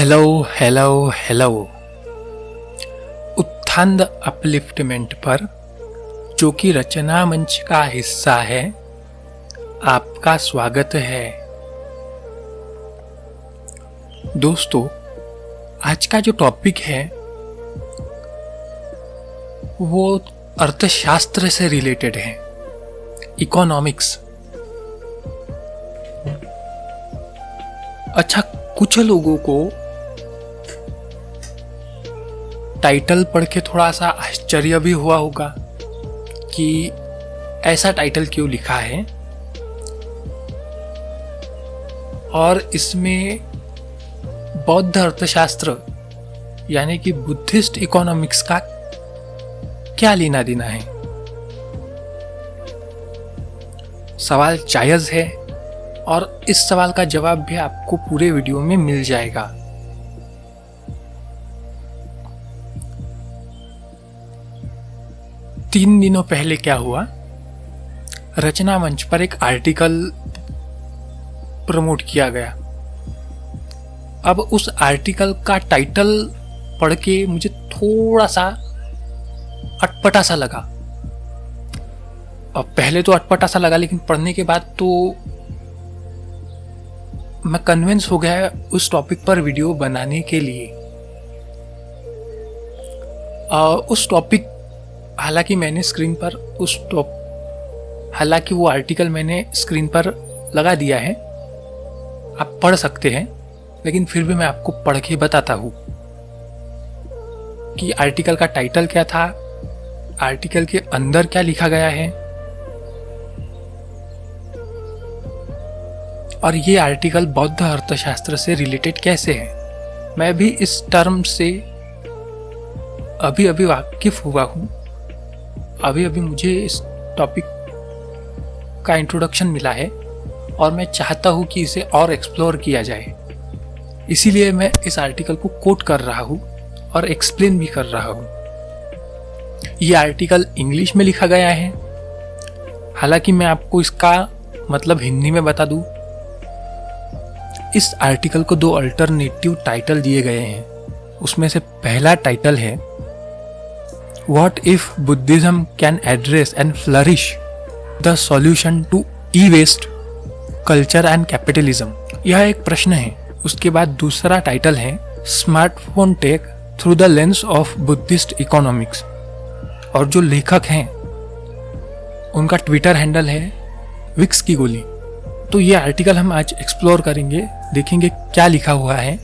Hello hello hello. उत्थान the upliftment पर, जो कि रचना मंच का हिस्सा है, आपका स्वागत है। दोस्तों, आज का जो टॉपिक है वो अर्थशास्त्र से रिलेटेड है, इकोनॉमिक्स। अच्छा, कुछ लोगों को टाइटल पढ़ के थोड़ा सा आश्चर्य भी हुआ होगा कि ऐसा टाइटल क्यों लिखा है, और इसमें बौद्ध अर्थशास्त्र यानी कि बुद्धिस्ट इकोनॉमिक्स का क्या लेना देना है। सवाल जायज है और इस सवाल का जवाब भी आपको पूरे वीडियो में मिल जाएगा। तीन दिनों पहले क्या हुआ, रचना मंच पर एक आर्टिकल प्रमोट किया गया। अब उस आर्टिकल का टाइटल पढ़ के मुझे थोड़ा सा अटपटा सा लगा। अब पहले तो अटपटा सा लगा, लेकिन पढ़ने के बाद तो मैं कन्विंस हो गया उस टॉपिक पर वीडियो बनाने के लिए। उस टॉपिक, हालांकि मैंने स्क्रीन पर हालांकि वो आर्टिकल मैंने स्क्रीन पर लगा दिया है, आप पढ़ सकते हैं, लेकिन फिर भी मैं आपको पढ़ के बताता हूँ कि आर्टिकल का टाइटल क्या था, आर्टिकल के अंदर क्या लिखा गया है, और ये आर्टिकल बौद्ध अर्थशास्त्र से रिलेटेड कैसे है। मैं भी इस टर्म से अभी वाकिफ हुआ हूँ, अभी मुझे इस टॉपिक का इंट्रोडक्शन मिला है और मैं चाहता हूँ कि इसे और एक्सप्लोर किया जाए। इसीलिए मैं इस आर्टिकल को कोट कर रहा हूँ और एक्सप्लेन भी कर रहा हूँ। ये आर्टिकल इंग्लिश में लिखा गया है, हालांकि मैं आपको इसका मतलब हिंदी में बता दूँ। इस आर्टिकल को दो अल्टरनेटिव टाइटल दिए गए हैं। उसमें से पहला टाइटल है what if Buddhism can address and flourish the solution to e waste, culture and capitalism. यह एक प्रश्न है। उसके बाद दूसरा टाइटल है smartphone tech through the lens of Buddhist economics, और जो लेखक हैं उनका ट्विटर हैंडल है विक्स की गोली। तो ये आर्टिकल हम आज एक्सप्लोर करेंगे, देखेंगे क्या लिखा हुआ है।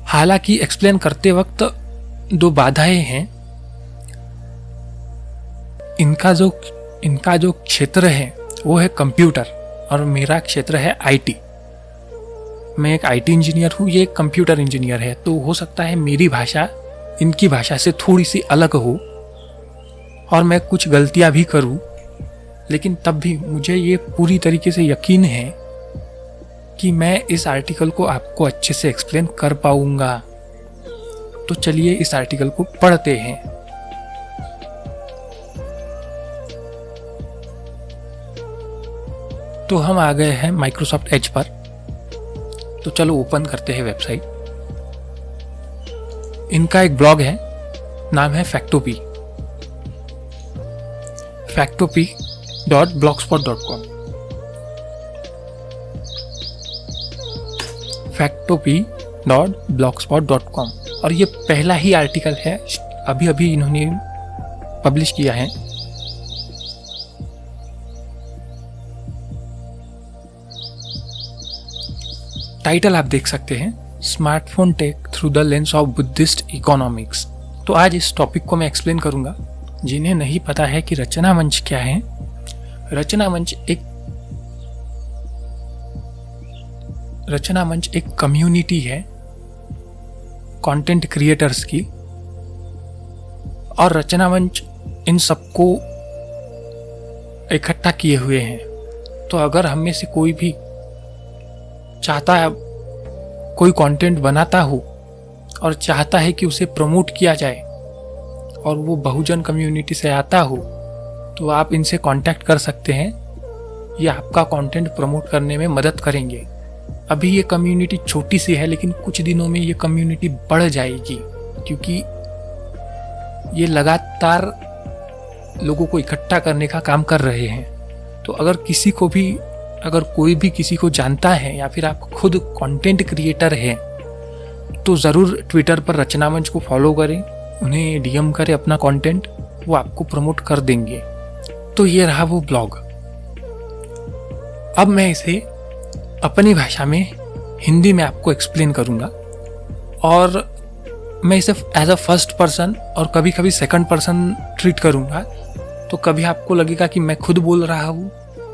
हालांकि एक्सप्लेन करते वक्त दो बाधाएं हैं। इनका जो क्षेत्र है वो है कंप्यूटर और मेरा क्षेत्र है आईटी। मैं एक आईटी इंजीनियर हूँ, ये एक कंप्यूटर इंजीनियर है, तो हो सकता है मेरी भाषा इनकी भाषा से थोड़ी सी अलग हो और मैं कुछ गलतियां भी करूँ, लेकिन तब भी मुझे ये पूरी तरीके से यकीन है कि मैं इस आर्टिकल को आपको अच्छे से एक्सप्लेन कर पाऊंगा। तो चलिए इस आर्टिकल को पढ़ते हैं। तो हम आ गए हैं माइक्रोसॉफ्ट एज पर। तो चलो ओपन करते हैं वेबसाइट। इनका एक ब्लॉग है, नाम है फैक्टोपी, factopi.blogspot.com, factopi.blogspot.com। और ये पहला ही आर्टिकल है, अभी इन्होंने पब्लिश किया है। टाइटल आप देख सकते हैं, smartphone tech through the lens of Buddhist economics. तो आज इस टॉपिक को मैं एक्सप्लेन करूंगा। जिन्हें नहीं पता है कि रचना मंच क्या है, रचना मंच एक कम्युनिटी है कंटेंट क्रिएटर्स की, और रचना मंच इन सबको इकट्ठा किए हुए हैं। तो अगर हम में से कोई भी चाहता है, कोई कंटेंट बनाता हो और चाहता है कि उसे प्रमोट किया जाए और वो बहुजन कम्युनिटी से आता हो, तो आप इनसे कांटेक्ट कर सकते हैं। ये आपका कंटेंट प्रमोट करने में मदद करेंगे। अभी ये कम्युनिटी छोटी सी है, लेकिन कुछ दिनों में ये कम्युनिटी बढ़ जाएगी, क्योंकि ये लगातार लोगों को इकट्ठा करने का काम कर रहे हैं। तो अगर कोई भी किसी को जानता है या फिर आप खुद कंटेंट क्रिएटर हैं, तो ज़रूर ट्विटर पर रचना मंच को फॉलो करें, उन्हें डीएम करें अपना कंटेंट, वो आपको प्रमोट कर देंगे। तो ये रहा वो ब्लॉग। अब मैं इसे अपनी भाषा में हिंदी में आपको एक्सप्लेन करूँगा, और मैं इसे एज अ फर्स्ट पर्सन और कभी कभी सेकंड पर्सन ट्रीट करूँगा। तो कभी आपको लगेगा कि मैं खुद बोल रहा हूँ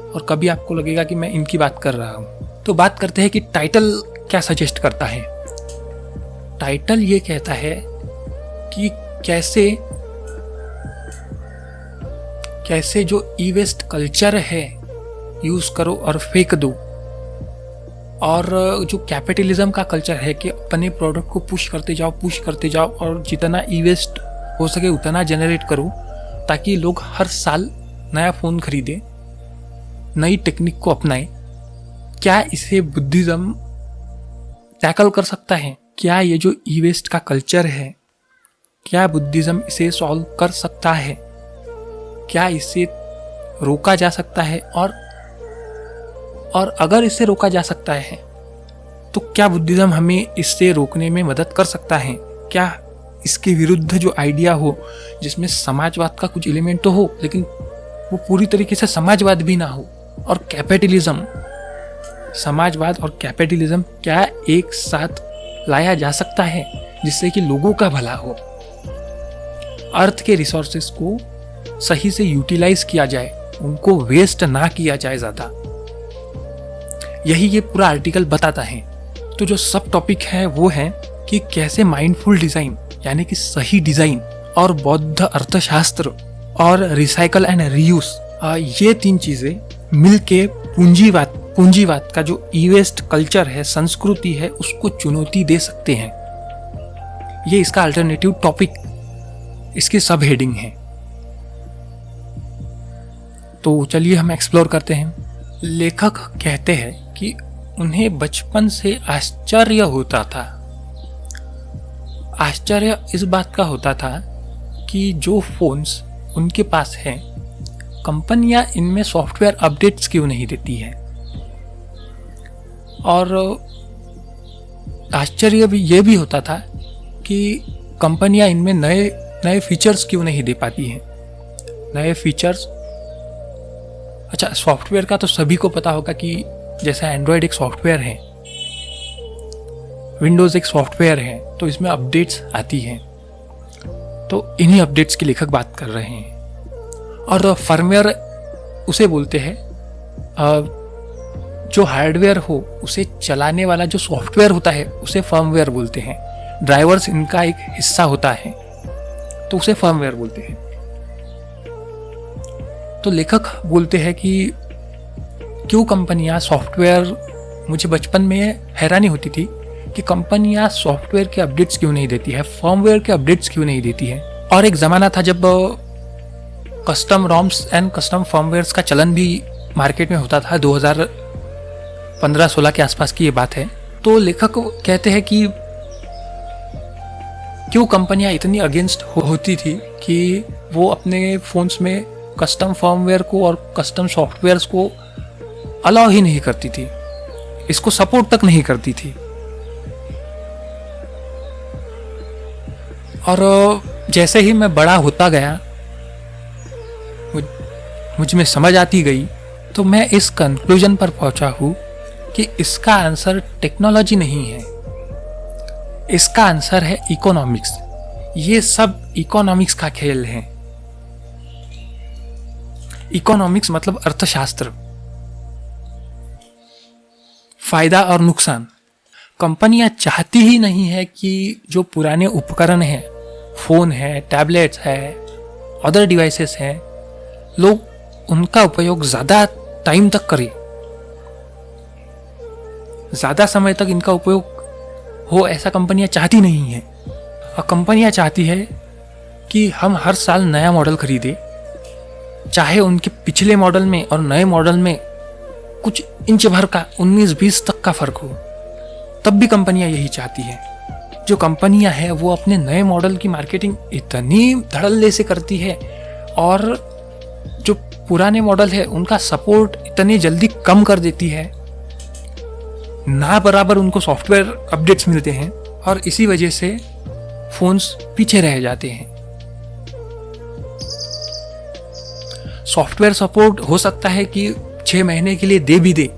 और कभी आपको लगेगा कि मैं इनकी बात कर रहा हूँ। तो बात करते हैं कि टाइटल क्या सजेस्ट करता है। टाइटल ये कहता है कि कैसे जो ई वेस्ट कल्चर है यूज करो और फेंक दो, और जो कैपिटलिज्म का कल्चर है कि अपने प्रोडक्ट को पुश करते जाओ और जितना ई वेस्ट हो सके उतना जनरेट करो, ताकि लोग हर साल नया फ़ोन खरीदे, नई टेक्निक को अपनाएं। क्या इसे बुद्धिज्म टैकल कर सकता है? क्या ये जो ई वेस्ट का कल्चर है, क्या बुद्धिज्म इसे सॉल्व कर सकता है? क्या इसे रोका जा सकता है? और अगर इसे रोका जा सकता है तो क्या बुद्धिज्म हमें इससे रोकने में मदद कर सकता है? क्या इसके विरुद्ध जो आइडिया हो, जिसमें समाजवाद का कुछ एलिमेंट तो हो लेकिन वो पूरी तरीके से समाजवाद भी ना हो, और कैपिटलिज्म, समाजवाद और कैपिटलिज्म क्या एक साथ लाया जा सकता है जिससे कि लोगों का भला हो, अर्थ के रिसोर्सेस को सही से यूटिलाइज किया जाए, उनको वेस्ट ना किया जाए ज़्यादा। यही ये पूरा आर्टिकल बताता है। तो जो सब टॉपिक है वो है कि कैसे माइंडफुल डिज़ाइन, यानी कि सही डिज़ाइन, और बौद्ध अर्थशास्त्र और रिसाइकल एंड रीयूज, ये तीन चीज़ें मिलके पूंजीवाद का जो ई वेस्ट कल्चर है, संस्कृति है, उसको चुनौती दे सकते हैं। ये इसका अल्टरनेटिव टॉपिक, इसकी सब हेडिंग है। तो चलिए हम एक्सप्लोर करते हैं। लेखक कहते हैं कि उन्हें बचपन से आश्चर्य होता था। आश्चर्य इस बात का होता था कि जो फोन्स उनके पास हैं, कंपनियां इनमें सॉफ्टवेयर अपडेट्स क्यों नहीं देती है, और आश्चर्य भी ये भी होता था कि कंपनियां इनमें नए फीचर्स क्यों नहीं दे पाती हैं। नए फीचर्स, अच्छा, सॉफ्टवेयर का तो सभी को पता होगा कि जैसा एंड्रॉयड एक सॉफ्टवेयर है, विंडोज़ एक सॉफ्टवेयर है, तो इसमें अपडेट्स आती हैं। तो इन्हीं अपडेट्स की लेखक बात कर रहे हैं। और फर्मवेयर उसे बोलते हैं, जो हार्डवेयर हो उसे चलाने वाला जो सॉफ्टवेयर होता है उसे फर्मवेयर बोलते हैं। ड्राइवर्स इनका एक हिस्सा होता है, तो उसे फर्मवेयर बोलते हैं। तो लेखक बोलते हैं कि क्यों कंपनियां सॉफ्टवेयर, मुझे बचपन में हैरानी होती थी कि कंपनियां सॉफ्टवेयर के अपडेट्स क्यों नहीं देती है, फर्मवेयर के अपडेट्स क्यों नहीं देती है। और एक ज़माना था जब कस्टम रॉम्स एंड कस्टम फर्मवेयर्स का चलन भी मार्केट में होता था। 2015-16 के आसपास की ये बात है। तो लेखक कहते हैं कि क्यों कंपनियां इतनी अगेंस्ट होती थी कि वो अपने फ़ोन्स में कस्टम फर्मवेयर को और कस्टम सॉफ्टवेयर्स को अलाउ ही नहीं करती थी, इसको सपोर्ट तक नहीं करती थी। और जैसे ही मैं बड़ा होता गया, मुझ में समझ आती गई, तो मैं इस कंक्लूजन पर पहुंचा हूं कि इसका आंसर टेक्नोलॉजी नहीं है, इसका आंसर है इकोनॉमिक्स। ये सब इकोनॉमिक्स का खेल है। इकोनॉमिक्स मतलब अर्थशास्त्र, फायदा और नुकसान। कंपनियां चाहती ही नहीं है कि जो पुराने उपकरण हैं, फोन है, टैबलेट्स है, अदर डिवाइसेस हैं, लोग उनका उपयोग ज़्यादा टाइम तक करें, ज़्यादा समय तक इनका उपयोग हो, ऐसा कंपनियां चाहती नहीं है। और कंपनियां चाहती है कि हम हर साल नया मॉडल खरीदें, चाहे उनके पिछले मॉडल में और नए मॉडल में कुछ इंच भर का 19-20 तक का फर्क हो, तब भी कंपनियां यही चाहती हैं। जो कंपनियां हैं वो अपने नए मॉडल की मार्केटिंग इतनी धड़ल्ले से करती है और जो पुराने मॉडल है उनका सपोर्ट इतनी जल्दी कम कर देती है, ना बराबर उनको सॉफ्टवेयर अपडेट्स मिलते हैं और इसी वजह से फोन्स पीछे रह जाते हैं। सॉफ्टवेयर सपोर्ट हो सकता है कि 6 महीने के लिए दे भी दे,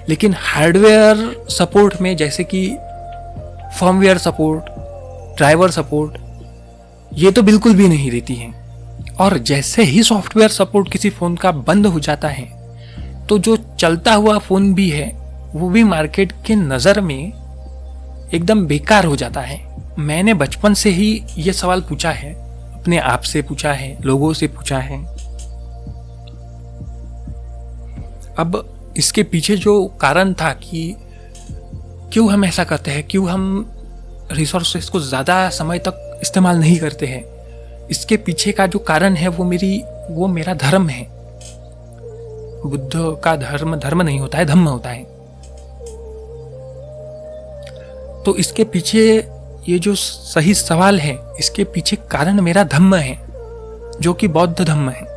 लेकिन हार्डवेयर सपोर्ट में जैसे कि फर्मवेयर सपोर्ट, ड्राइवर सपोर्ट, ये तो बिल्कुल भी नहीं देती हैं। और जैसे ही सॉफ्टवेयर सपोर्ट किसी फ़ोन का बंद हो जाता है तो जो चलता हुआ फ़ोन भी है वो भी मार्केट के नज़र में एकदम बेकार हो जाता है। मैंने बचपन से ही ये सवाल पूछा है, अपने आप से पूछा है, लोगों से पूछा है। अब इसके पीछे जो कारण था कि क्यों हम ऐसा करते हैं, क्यों हम रिसोर्सेस को ज़्यादा समय तक इस्तेमाल नहीं करते हैं, इसके पीछे का जो कारण है वो मेरा धर्म है। बुद्ध का धर्म नहीं होता है, धम्म होता है। तो इसके पीछे ये जो सही सवाल है, इसके पीछे कारण मेरा धम्म है, जो कि बौद्ध धम्म है।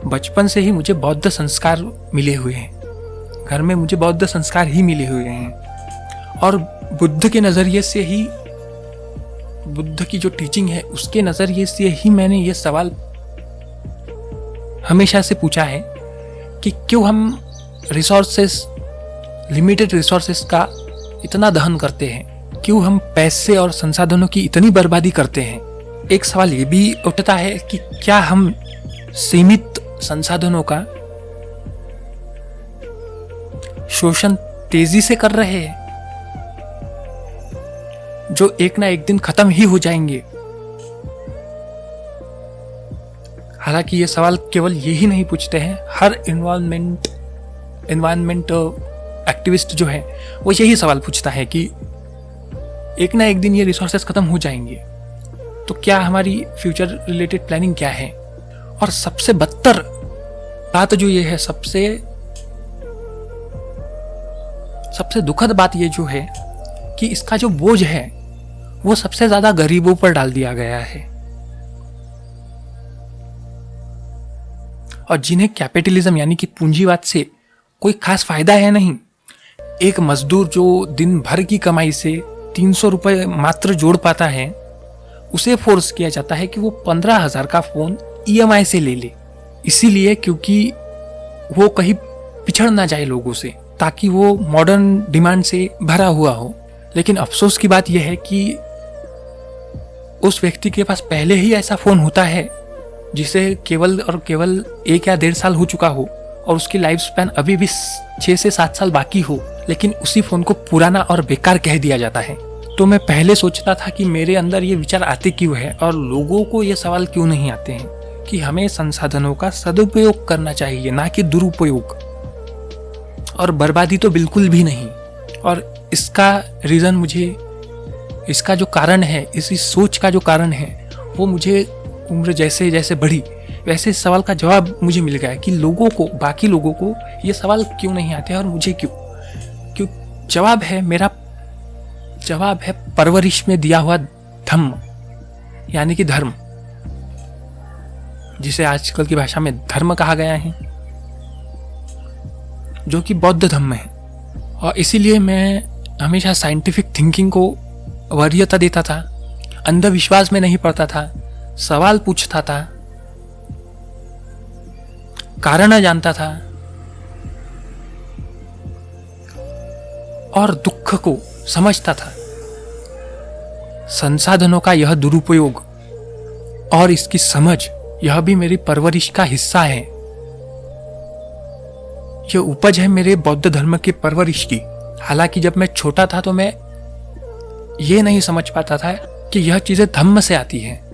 बचपन से ही मुझे बौद्ध संस्कार मिले हुए हैं, घर में मुझे बौद्ध संस्कार ही मिले हुए हैं और बुद्ध के नज़रिए से ही, बुद्ध की जो टीचिंग है उसके नज़रिए से ही मैंने ये सवाल हमेशा से पूछा है कि क्यों हम रिसोर्सेस, लिमिटेड रिसोर्सेस का इतना दहन करते हैं, क्यों हम पैसे और संसाधनों की इतनी बर्बादी करते हैं। एक सवाल ये भी उठता है कि क्या हम सीमित संसाधनों का शोषण तेजी से कर रहे हैं जो एक ना एक दिन खत्म ही हो जाएंगे। हालांकि ये सवाल केवल यही नहीं पूछते हैं, हर एनवायरमेंट एक्टिविस्ट जो है वो यही सवाल पूछता है कि एक ना एक दिन ये रिसोर्सेस खत्म हो जाएंगे, तो क्या हमारी फ्यूचर रिलेटेड प्लानिंग क्या है। और सबसे बदतर बात जो ये है, सबसे दुखद बात ये जो है कि इसका जो बोझ है वो सबसे ज्यादा गरीबों पर डाल दिया गया है। और जिन्हें कैपिटलिज्म यानी कि पूंजीवाद से कोई खास फायदा है नहीं, एक मजदूर जो दिन भर की कमाई से 300 रुपए मात्र जोड़ पाता है, उसे फोर्स किया जाता है कि वो 15,000 का फोन EMI से ले ले, इसीलिए क्योंकि वो कहीं पिछड़ ना जाए लोगों से, ताकि वो मॉडर्न डिमांड से भरा हुआ हो। लेकिन अफसोस की बात यह है कि उस व्यक्ति के पास पहले ही ऐसा फोन होता है जिसे केवल और केवल 1 या 1.5 साल हो चुका हो और उसकी लाइफ स्पैन अभी भी 6 से 7 साल बाकी हो, लेकिन उसी फोन को पुराना और बेकार कह दिया जाता है। तो मैं पहले सोचता था कि मेरे अंदर ये विचार आते क्यों है और लोगों को ये सवाल क्यों नहीं आते हैं कि हमें संसाधनों का सदुपयोग करना चाहिए, ना कि दुरुपयोग, और बर्बादी तो बिल्कुल भी नहीं। और इसका रीज़न मुझे, इसका जो कारण है, इसी सोच का जो कारण है, वो मुझे उम्र जैसे जैसे बढ़ी वैसे इस सवाल का जवाब मुझे मिल गया कि लोगों को, बाकी लोगों को ये सवाल क्यों नहीं आते और मुझे क्यों। मेरा जवाब है परवरिश में दिया हुआ धम्म, यानी कि धर्म, जिसे आजकल की भाषा में धर्म कहा गया है, जो कि बौद्ध धम्म है। और इसीलिए मैं हमेशा साइंटिफिक थिंकिंग को वरीयता देता था, अंधविश्वास में नहीं पड़ता था, सवाल पूछता था, कारण जानता था और दुख को समझता था। संसाधनों का यह दुरुपयोग और इसकी समझ, यह भी मेरी परवरिश का हिस्सा है। यह उपज है मेरे बौद्ध धर्म के परवरिश की। हालांकि जब मैं छोटा था तो मैं ये नहीं समझ पाता था कि यह चीजें धम्म से आती हैं।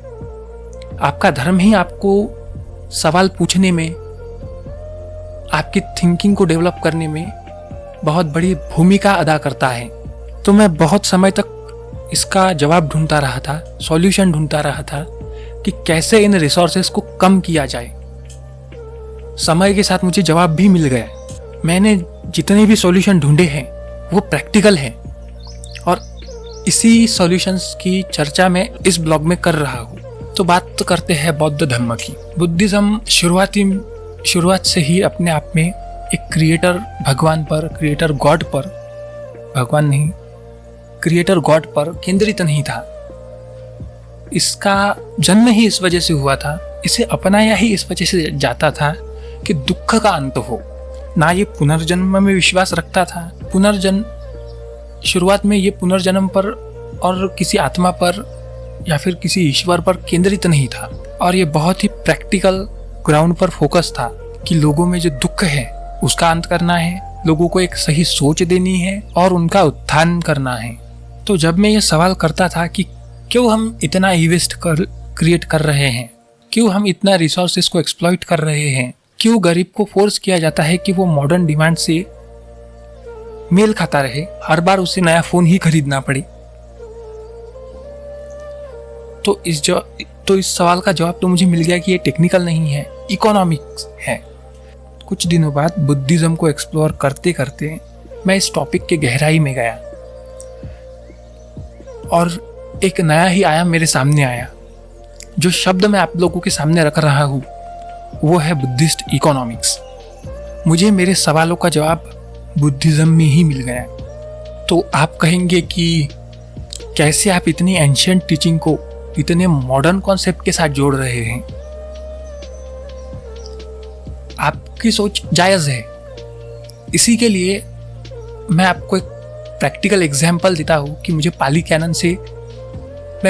आपका धर्म ही आपको सवाल पूछने में, आपकी थिंकिंग को डेवलप करने में बहुत बड़ी भूमिका अदा करता है। तो मैं बहुत समय तक इसका जवाब ढूंढता रहा था, सॉल्यूशन ढूंढता रहा था कि कैसे इन रिसोर्सेस को कम किया जाए। समय के साथ मुझे जवाब भी मिल गया। मैंने जितने भी सॉल्यूशन ढूंढे हैं वो प्रैक्टिकल हैं, और इसी सॉल्यूशंस की चर्चा मैं इस ब्लॉग में कर रहा हूँ। तो बात करते हैं बौद्ध धर्म की। बुद्धिज्म शुरुआत से ही अपने आप में एक क्रिएटर भगवान पर, क्रिएटर गॉड पर, भगवान नहीं, क्रिएटर गॉड पर केंद्रित नहीं था। इसका जन्म ही इस वजह से हुआ था, इसे अपनाया ही इस वजह से जाता था कि दुख का अंत हो। ना ये पुनर्जन्म में विश्वास रखता था। शुरुआत में ये पुनर्जन्म पर और किसी आत्मा पर या फिर किसी ईश्वर पर केंद्रित नहीं था, और ये बहुत ही प्रैक्टिकल ग्राउंड पर फोकस था कि लोगों में जो दुख है उसका अंत करना है, लोगों को एक सही सोच देनी है और उनका उत्थान करना है। तो जब मैं ये सवाल करता था कि क्यों हम इतना इन्वेस्ट क्रिएट कर रहे हैं, क्यों हम इतना रिसोर्सेस को एक्सप्लॉइट कर रहे हैं, क्यों गरीब को फोर्स किया जाता है कि वो मॉडर्न डिमांड से मेल खाता रहे, हर बार उसे नया फोन ही खरीदना पड़े। तो इस सवाल का जवाब तो मुझे मिल गया कि ये टेक्निकल नहीं है, इकोनॉमिक्स है। कुछ दिनों बाद बुद्धिज्म को एक्सप्लोर करते करते मैं इस टॉपिक के गहराई में गया और एक नया ही आयाम मेरे सामने आया। जो शब्द मैं आप लोगों के सामने रख रहा हूँ वो है बुद्धिस्ट इकोनॉमिक्स। मुझे मेरे सवालों का जवाब बुद्धिज्म में ही मिल गया। तो आप कहेंगे कि कैसे आप इतनी एंशिएंट टीचिंग को इतने मॉडर्न कॉन्सेप्ट के साथ जोड़ रहे हैं। आपकी सोच जायज़ है। इसी के लिए मैं आपको एक प्रैक्टिकल एग्जाम्पल देता हूँ कि मैं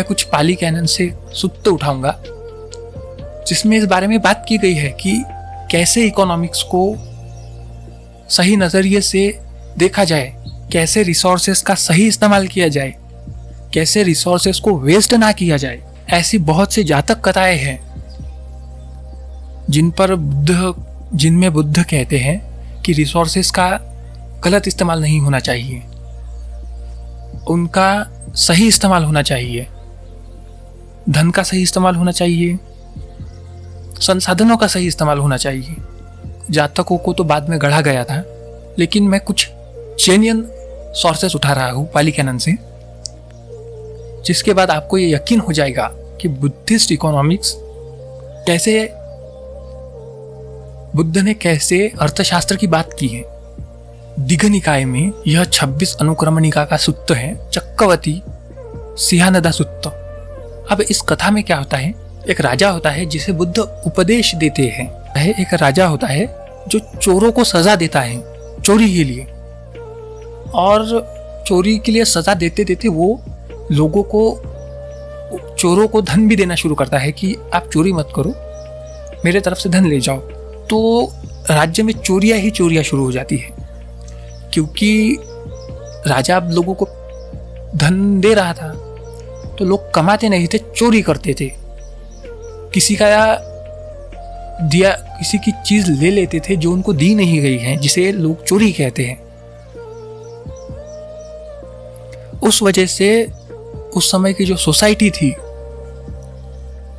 कुछ पाली कैनन से सूत्र उठाऊंगा जिसमें इस बारे में बात की गई है कि कैसे इकोनॉमिक्स को सही नज़रिए से देखा जाए, कैसे रिसोर्सेस का सही इस्तेमाल किया जाए, कैसे रिसोर्सेस को वेस्ट ना किया जाए। ऐसी बहुत सी जातक कथाएं हैं जिनमें बुद्ध कहते हैं कि रिसोर्सेस का गलत इस्तेमाल नहीं होना चाहिए, उनका सही इस्तेमाल होना चाहिए, धन का सही इस्तेमाल होना चाहिए, संसाधनों का सही इस्तेमाल होना चाहिए। जातकों को तो बाद में गढ़ा गया था, लेकिन मैं कुछ जेन्युइन सोर्सेस उठा रहा हूँ पाली कैनन से, जिसके बाद आपको ये यकीन हो जाएगा कि बुद्धिस्ट इकोनॉमिक्स बुद्ध ने कैसे अर्थशास्त्र की बात की है। दीघ निकाय में यह 26 अनुक्रमणिका का सूत्र है, चक्रवर्ती सिंहानदा सूत्र। अब इस कथा में क्या होता है, एक राजा होता है जिसे बुद्ध उपदेश देते हैं। एक राजा होता है जो चोरों को सजा देता है चोरी के लिए, और चोरी के लिए सजा देते देते वो चोरों को धन भी देना शुरू करता है कि आप चोरी मत करो, मेरे तरफ से धन ले जाओ। तो राज्य में चोरियां ही चोरियां शुरू हो जाती है, क्योंकि राजा अब लोगों को धन दे रहा था तो लोग कमाते नहीं थे, चोरी करते थे। किसी की चीज ले लेते थे जो उनको दी नहीं गई है, जिसे लोग चोरी कहते हैं। उस वजह से उस समय की जो सोसाइटी थी,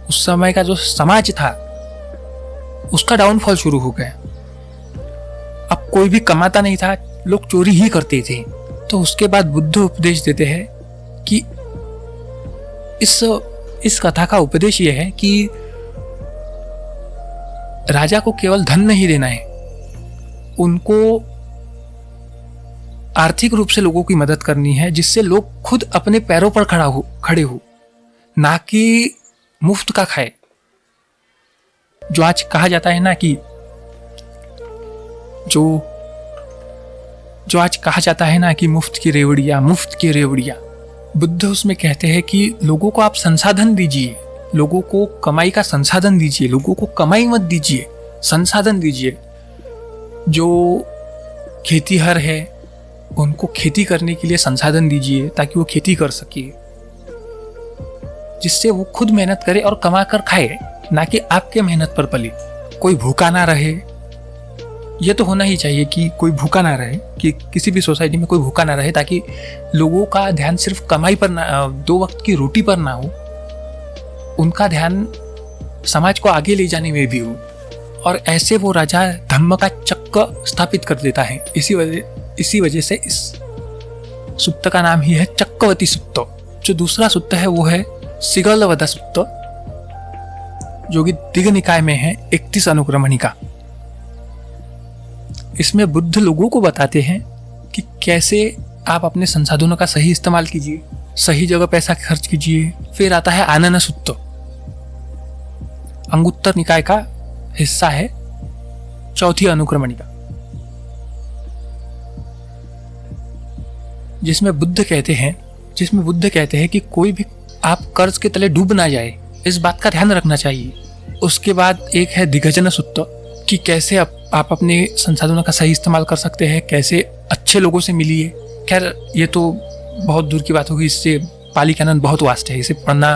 उस समय का जो समाज था, उसका डाउनफॉल शुरू हो गया। अब कोई भी कमाता नहीं था, लोग चोरी ही करते थे। तो उसके बाद बुद्ध उपदेश देते हैं कि इस कथा का उपदेश यह है कि राजा को केवल धन नहीं देना है, उनको आर्थिक रूप से लोगों की मदद करनी है, जिससे लोग खुद अपने पैरों पर खड़े हो, ना कि मुफ्त का खाए। जो आज कहा जाता है ना कि जो आज कहा जाता है ना कि मुफ्त की रेवड़ियां, बुद्ध उसमें कहते हैं कि लोगों को आप संसाधन दीजिए, लोगों को कमाई का संसाधन दीजिए, लोगों को कमाई मत दीजिए, संसाधन दीजिए। जो खेतीहर है उनको खेती करने के लिए संसाधन दीजिए ताकि वो खेती कर सके, जिससे वो खुद मेहनत करे और कमा कर खाए, ना कि आपके मेहनत पर पले। कोई भूखा ना रहे, यह तो होना ही चाहिए कि कोई भूखा ना रहे, कि किसी भी सोसाइटी में कोई भूखा ना रहे, ताकि लोगों का ध्यान सिर्फ कमाई पर ना, 2 वक्त की रोटी पर ना हो, उनका ध्यान समाज को आगे ले जाने में भी हो। और ऐसे वो राजा धम्म का तक स्थापित कर देता है। इसी वजह से इस सुत्त का नाम ही है चक्रवर्ती सुत्त। जो दूसरा सुत्त है वो है सिगलवध सुत्त, जो कि दिग्ग निकाय में है 31 अनुक्रमणिका। इसमें बुद्ध लोगों को बताते हैं कि कैसे आप अपने संसाधनों का सही इस्तेमाल कीजिए, सही जगह पैसा खर्च कीजिए। फिर आता है आनन सुत्त, अंगुत्तर निकाय का हिस्सा है, 4थी अनुक्रमणिका, जिसमें बुद्ध कहते हैं कि कोई भी आप कर्ज के तले डूब ना जाए, इस बात का ध्यान रखना चाहिए। उसके बाद एक है दिग्गजन सुत्त, कि कैसे आप अपने संसाधनों का सही इस्तेमाल कर सकते हैं, कैसे अच्छे लोगों से मिलिए। खैर ये तो बहुत दूर की बात होगी, इससे पाली कैनन बहुत वास्ट है, इसे पढ़ना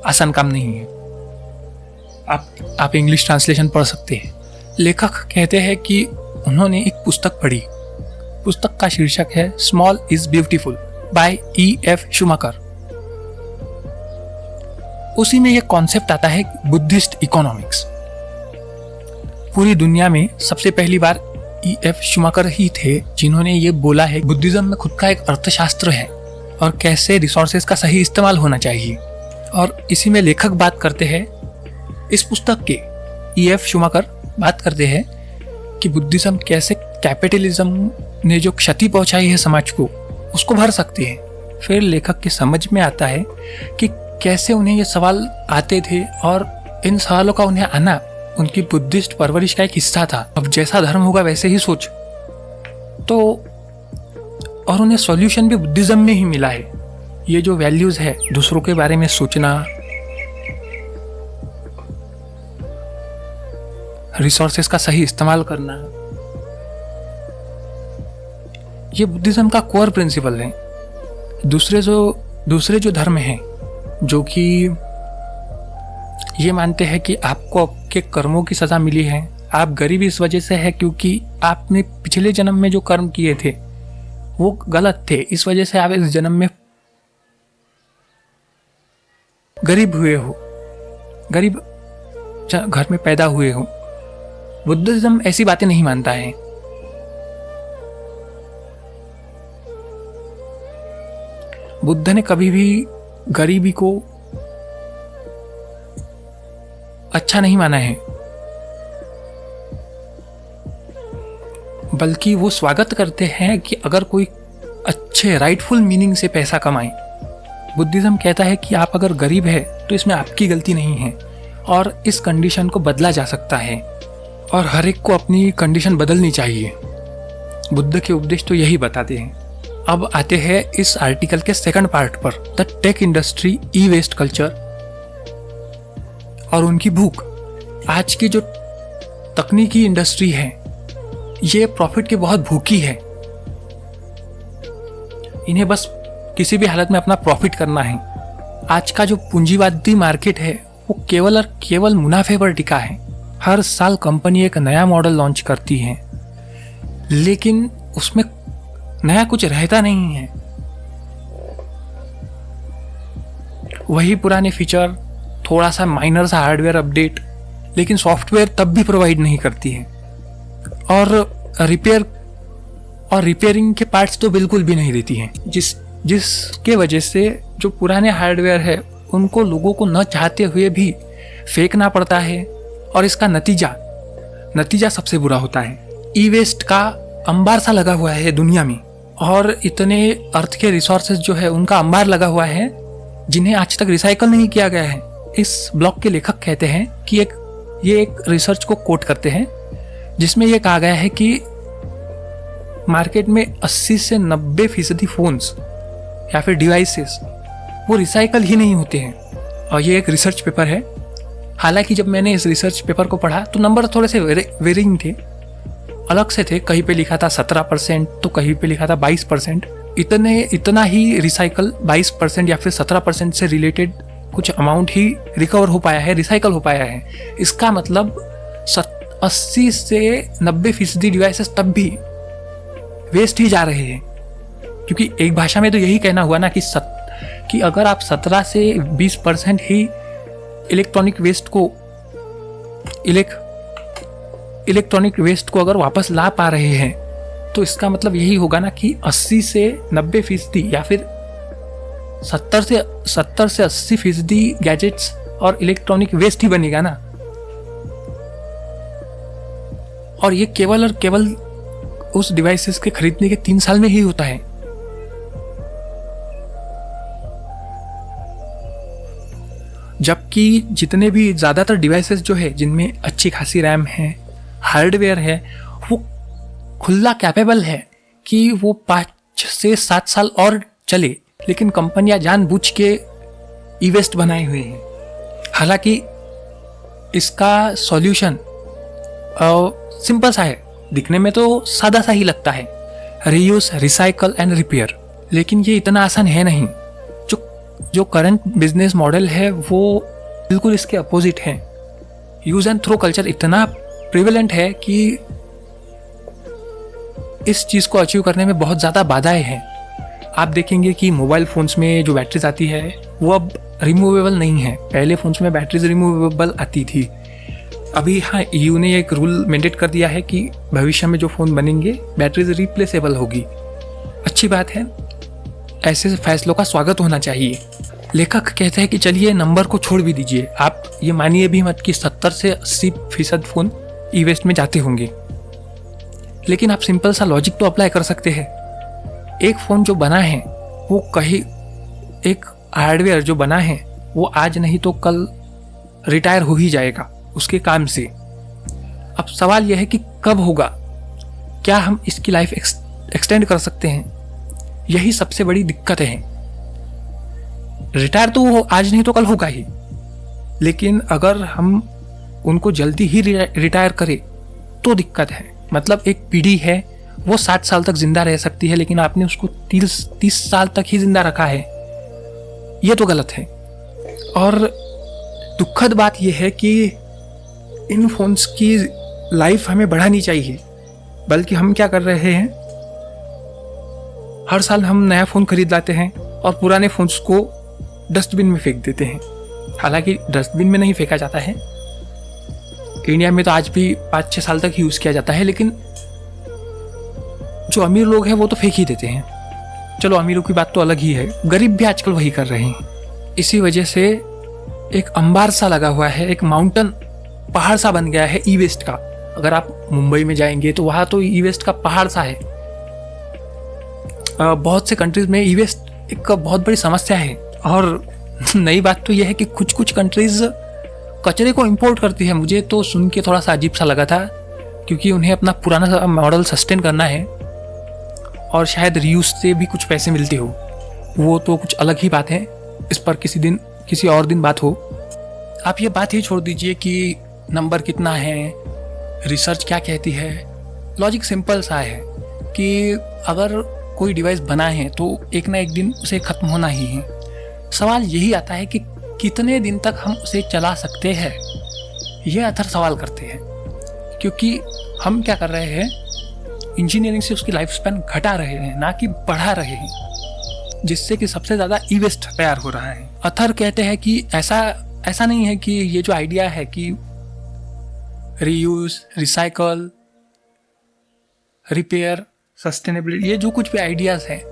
आसान काम नहीं है। आप इंग्लिश ट्रांसलेशन पढ़ सकते हैं। लेखक कहते हैं कि उन्होंने एक पुस्तक पढ़ी, पुस्तक का शीर्षक है small is beautiful by E.F. Schumacher. उसी में यह कॉन्सेप्ट आता है बुद्धिस्ट इकोनॉमिक्स। पूरी दुनिया में सबसे पहली बार E.F. शुमाकर ही थे जिन्होंने ये बोला है बुद्धिज्म में खुद का एक अर्थशास्त्र है और कैसे रिसोर्सेज का सही इस्तेमाल होना चाहिए। और इसी में लेखक बात करते हैं, इस पुस्तक के E.F. शुमाकर बात करते हैं कि बुद्धिज्म कैसे कैपिटलिज्म ने जो क्षति पहुंचाई है समाज को, उसको भर सकती है। फिर लेखक के समझ में आता है कि कैसे उन्हें ये सवाल आते थे और इन सवालों का उन्हें आना उनकी बुद्धिस्ट परवरिश का एक हिस्सा था। अब जैसा धर्म होगा वैसे ही सोच, तो और उन्हें सॉल्यूशन भी बुद्धिज्म में ही मिला है। ये जो वैल्यूज है, दूसरों के बारे में सोचना, रिसोर्सेस का सही इस्तेमाल करना, ये बुद्धिज्म का कोर प्रिंसिपल है। दूसरे जो धर्म हैं जो कि ये मानते हैं कि आपको आपके कर्मों की सजा मिली है, आप गरीब इस वजह से है क्योंकि आपने पिछले जन्म में जो कर्म किए थे वो गलत थे, इस वजह से आप इस जन्म में गरीब हुए हो, गरीब घर में पैदा हुए हो। बुद्धिज्म ऐसी बातें नहीं मानता है। बुद्ध ने कभी भी गरीबी को अच्छा नहीं माना है, बल्कि वो स्वागत करते हैं कि अगर कोई अच्छे राइटफुल मीनिंग से पैसा कमाए। बुद्धिज्म कहता है कि आप अगर गरीब है तो इसमें आपकी गलती नहीं है और इस कंडीशन को बदला जा सकता है और हर एक को अपनी कंडीशन बदलनी चाहिए। बुद्ध के उपदेश तो यही बताते हैं। अब आते हैं इस आर्टिकल के सेकंड पार्ट पर, the tech industry e waste culture और उनकी भूख। आज की जो तकनीकी इंडस्ट्री है ये प्रॉफिट की बहुत भूखी है। इन्हें बस किसी भी हालत में अपना प्रॉफिट करना है। आज का जो पूंजीवादी मार्केट है वो केवल और केवल मुनाफे पर टिका है। हर साल कंपनी एक नया मॉडल लॉन्च करती है, लेकिन उसमें नया कुछ रहता नहीं है। वही पुराने फीचर, थोड़ा सा माइनर सा हार्डवेयर अपडेट, लेकिन सॉफ्टवेयर तब भी प्रोवाइड नहीं करती है। और रिपेयरिंग के पार्ट्स तो बिल्कुल भी नहीं देती हैं, जिसके वजह से जो पुराने हार्डवेयर है उनको लोगों को न चाहते हुए भी फेंकना पड़ता है और इसका नतीजा सबसे बुरा होता है। ई वेस्ट का अंबार सा लगा हुआ है दुनिया में और इतने अर्थ के रिसोर्सेज जो है उनका अंबार लगा हुआ है जिन्हें आज तक रिसाइकल नहीं किया गया है। इस ब्लॉग के लेखक कहते हैं कि ये एक रिसर्च को कोट करते हैं जिसमें यह कहा गया है कि मार्केट में 80 से 90% फोन्स या फिर डिवाइसेस वो रिसाइकल ही नहीं होते हैं। और ये एक रिसर्च पेपर है। हालांकि जब मैंने इस रिसर्च पेपर को पढ़ा तो नंबर थोड़े से वेरिंग थे, अलग से थे। कहीं पे लिखा था 17% तो कहीं पे लिखा था 22%। इतना ही रिसाइकल 22% या फिर 17% से रिलेटेड कुछ अमाउंट ही रिकवर हो पाया है, रिसाइकल हो पाया है। इसका मतलब 80 से 90% डिवाइसेस तब भी वेस्ट ही जा रहे हैं, क्योंकि एक भाषा में तो यही कहना हुआ ना कि अगर आप 17 से 20% ही इलेक्ट्रॉनिक वेस्ट को इलेक्ट्रॉनिक वेस्ट को अगर वापस ला पा रहे हैं तो इसका मतलब यही होगा ना कि 80 से 90% या फिर 70 से 80% गैजेट्स और इलेक्ट्रॉनिक वेस्ट ही बनेगा ना। और ये केवल और केवल उस डिवाइसेस के खरीदने के 3 साल में ही होता है। जबकि जितने भी ज़्यादातर डिवाइसेस जो है जिनमें अच्छी खासी रैम है, हार्डवेयर है, वो खुला कैपेबल है कि वो 5 से 7 साल और चले, लेकिन कंपनियां जानबूझ के ई वेस्ट बनाए हुए हैं। हालांकि इसका सॉल्यूशन सिंपल सा है, दिखने में तो सादा सा ही लगता है, रीयूज, रिसाइकल एंड रिपेयर। लेकिन ये इतना आसान है नहीं। जो करंट बिजनेस मॉडल है वो बिल्कुल इसके अपोजिट है। यूज एंड थ्रो कल्चर इतना प्रिवेलेंट है कि इस चीज़ को अचीव करने में बहुत ज़्यादा बाधाएं हैं। आप देखेंगे कि मोबाइल फ़ोन्स में जो बैटरीज आती है वो अब रिमूवेबल नहीं है। पहले फ़ोन्स में बैटरीज रिमूवेबल आती थी। अभी हाँ, EU ने एक रूल मैंडेट कर दिया है कि भविष्य में जो फ़ोन बनेंगे बैटरीज रिप्लेसेबल होगी। अच्छी बात है, ऐसे फैसलों का स्वागत होना चाहिए। लेखक कहते हैं कि चलिए नंबर को छोड़ भी दीजिए, आप ये मानिए भी मत कि 70 से 80% फ़ोन ई वेस्ट में जाते होंगे, लेकिन आप सिंपल सा लॉजिक तो अप्लाई कर सकते हैं। एक फ़ोन जो बना है वो कहीं, एक हार्डवेयर जो बना है वो आज नहीं तो कल रिटायर हो ही जाएगा उसके काम से। अब सवाल यह है कि कब होगा, क्या हम इसकी लाइफ एक्सटेंड कर सकते हैं? यही सबसे बड़ी दिक्कत है। रिटायर तो आज नहीं तो कल होगा ही, लेकिन अगर हम उनको जल्दी ही रिटायर करें तो दिक्कत है। मतलब एक पीढ़ी है वो 60 साल तक जिंदा रह सकती है, लेकिन आपने उसको 30 साल तक ही जिंदा रखा है, ये तो गलत है। और दुखद बात यह है कि इन फोन्स की लाइफ हमें बढ़ानी चाहिए, बल्कि हम क्या कर रहे हैं, हर साल हम नया फ़ोन खरीद लाते हैं और पुराने फ़ोन्स को डस्टबिन में फेंक देते हैं। हालांकि डस्टबिन में नहीं फेंका जाता है, इंडिया में तो आज भी 5-6 साल तक यूज़ किया जाता है, लेकिन जो अमीर लोग हैं वो तो फेंक ही देते हैं। चलो अमीरों की बात तो अलग ही है, गरीब भी आजकल वही कर रहे हैं। इसी वजह से एक अंबार सा लगा हुआ है, एक माउंटेन, पहाड़ सा बन गया है ई वेस्ट का। अगर आप मुंबई में जाएंगे तो वहाँ तो ई वेस्ट का पहाड़ सा है। बहुत से कंट्रीज में ई वेस्ट एक बहुत बड़ी समस्या है। और नई बात तो यह है कि कुछ कुछ कंट्रीज कचरे को इंपोर्ट करती है। मुझे तो सुन के थोड़ा सा अजीब सा लगा था, क्योंकि उन्हें अपना पुराना मॉडल सस्टेन करना है और शायद रीयूज से भी कुछ पैसे मिलते हो, वो तो कुछ अलग ही बात है। इस पर किसी और दिन बात हो। आप ये बात ही छोड़ दीजिए कि नंबर कितना है, रिसर्च क्या कहती है। लॉजिक सिंपल सा है कि अगर कोई डिवाइस बना है तो एक ना एक दिन उसे ख़त्म होना ही है। सवाल यही आता है कि कितने दिन तक हम उसे चला सकते हैं, ये अथर सवाल करते हैं। क्योंकि हम क्या कर रहे हैं, इंजीनियरिंग से उसकी लाइफ स्पैन घटा रहे हैं, ना कि बढ़ा रहे हैं, जिससे कि सबसे ज़्यादा ई वेस्ट तैयार हो रहा है। अथर कहते हैं कि ऐसा नहीं है कि ये जो आइडिया है कि रीयूज, रिसाइकल, रिपेयर, सस्टेनेबिलिटी, ये जो कुछ भी आइडियाज़ हैं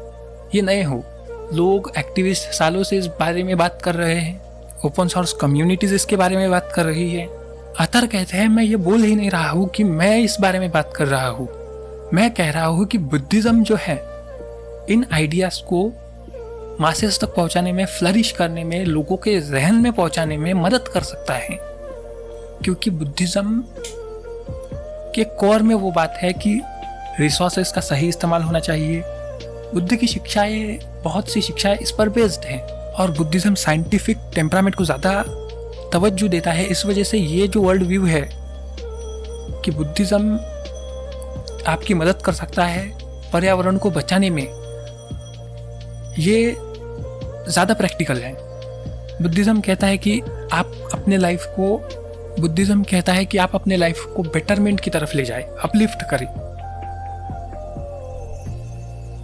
ये नए हो। लोग एक्टिविस्ट सालों से इस बारे में बात कर रहे हैं, ओपन सोर्स कम्युनिटीज इसके बारे में बात कर रही है। अथर कहते हैं मैं ये बोल ही नहीं रहा हूँ कि मैं इस बारे में बात कर रहा हूँ, मैं कह रहा हूँ कि बुद्धिज्म जो है इन आइडियाज़ को मासेस तक पहुँचाने में, फ्लरिश करने में, लोगों के जहन में पहुँचाने में मदद कर सकता है। क्योंकि बुद्धिज्म के कोर में वो बात है कि रिसोर्सेस का सही इस्तेमाल होना चाहिए। बुद्ध की शिक्षाएं, बहुत सी शिक्षाएं इस पर बेस्ड हैं, और बुद्धिज्म साइंटिफिक टेम्परामेंट को ज़्यादा तवज्जो देता है। इस वजह से ये जो वर्ल्ड व्यू है कि बुद्धिज्म आपकी मदद कर सकता है पर्यावरण को बचाने में, ये ज़्यादा प्रैक्टिकल है। बुद्धिज्म कहता है कि आप अपने लाइफ को बेटरमेंट की तरफ ले जाए, अपलिफ्ट करे,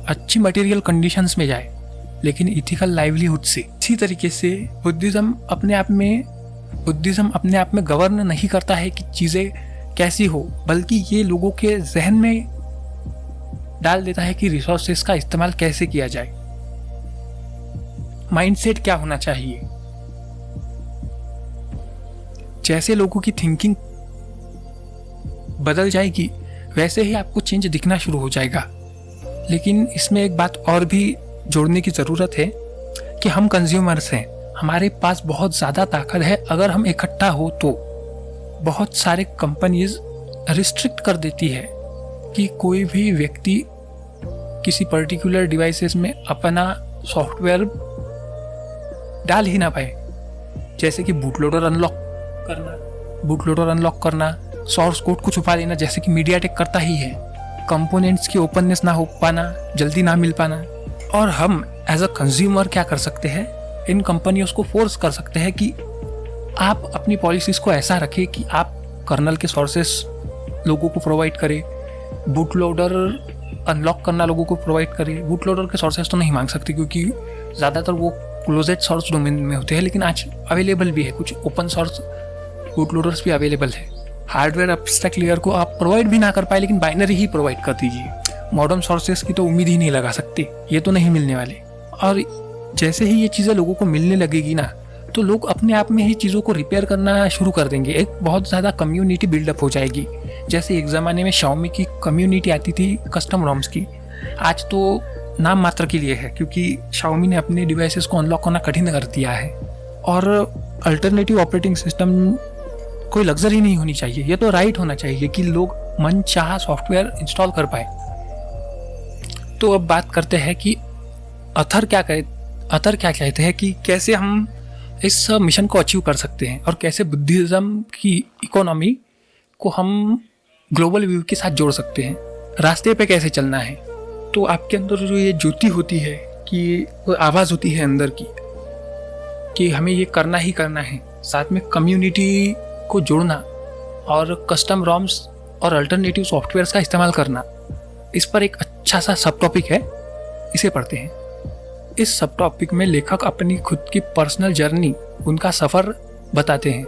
अच्छी मटेरियल कंडीशंस में जाए, लेकिन इथिकल लाइवलीहुड से। इसी तरीके से बुद्धिज्म अपने आप में गवर्न नहीं करता है कि चीज़ें कैसी हो, बल्कि ये लोगों के जहन में डाल देता है कि रिसोर्सेस का इस्तेमाल कैसे किया जाए, माइंडसेट क्या होना चाहिए। जैसे लोगों की थिंकिंग बदल जाएगी वैसे ही आपको चेंज दिखना शुरू हो जाएगा। लेकिन इसमें एक बात और भी जोड़ने की ज़रूरत है कि हम कंज्यूमर्स हैं, हमारे पास बहुत ज़्यादा ताकत है। अगर हम इकट्ठा हो तो बहुत सारे कंपनीज रिस्ट्रिक्ट कर देती है कि कोई भी व्यक्ति किसी पर्टिकुलर डिवाइसेस में अपना सॉफ्टवेयर डाल ही ना पाए। जैसे कि बूटलोडर अनलॉक करना, सोर्स कोड को छुपा लेना, जैसे कि मीडियाटेक करता ही है, कंपोनेंट्स की ओपननेस ना हो पाना, जल्दी ना मिल पाना। और हम एज अ कंज्यूमर क्या कर सकते हैं, इन कंपनियों को फोर्स कर सकते हैं कि आप अपनी पॉलिसीज को ऐसा रखें कि आप कर्नल के सोर्सेस लोगों को प्रोवाइड करें, बूटलोडर अनलॉक करना लोगों को प्रोवाइड करें। बूटलोडर के सोर्सेस तो नहीं मांग सकते क्योंकि ज़्यादातर वो क्लोजेड सोर्स डोमेन में होते हैं, लेकिन आज अवेलेबल भी है, कुछ ओपन सोर्स बूटलोडर्स भी अवेलेबल है। हार्डवेयर एब्स्ट्रैक्ट लेयर को आप प्रोवाइड भी ना कर पाए, लेकिन बाइनरी ही प्रोवाइड कर दीजिए। मॉडर्न सोर्सेस की तो उम्मीद ही नहीं लगा सकते, ये तो नहीं मिलने वाले। और जैसे ही ये चीज़ें लोगों को मिलने लगेगी ना, तो लोग अपने आप में ही चीज़ों को रिपेयर करना शुरू कर देंगे। एक बहुत ज़्यादा कम्युनिटी बिल्डअप हो जाएगी। जैसे एक ज़माने में Xiaomi की कम्युनिटी आती थी कस्टम रोम्स की, आज तो नाम मात्र के लिए है क्योंकि Xiaomi ने अपने डिवाइसेस को अनलॉक करना कठिन कर दिया है। और अल्टरनेटिव ऑपरेटिंग सिस्टम कोई लग्जरी नहीं होनी चाहिए, ये तो राइट होना चाहिए कि लोग मन चाहा सॉफ्टवेयर इंस्टॉल कर पाए। तो अब बात करते हैं कि अथर क्या कहते हैं कि कैसे हम इस मिशन को अचीव कर सकते हैं और कैसे बुद्धिज्म की इकोनॉमी को हम ग्लोबल व्यू के साथ जोड़ सकते हैं, रास्ते पे कैसे चलना है। तो आपके अंदर जो ये ज्योति होती है, कि वो आवाज़ होती है अंदर की कि हमें ये करना ही करना है, साथ में कम्युनिटी को जोड़ना और कस्टम रॉम्स और अल्टरनेटिव सॉफ्टवेयर का इस्तेमाल करना, इस पर एक अच्छा सा सब टॉपिक है, इसे पढ़ते हैं। इस सब टॉपिक में लेखक अपनी खुद की पर्सनल जर्नी, उनका सफ़र बताते हैं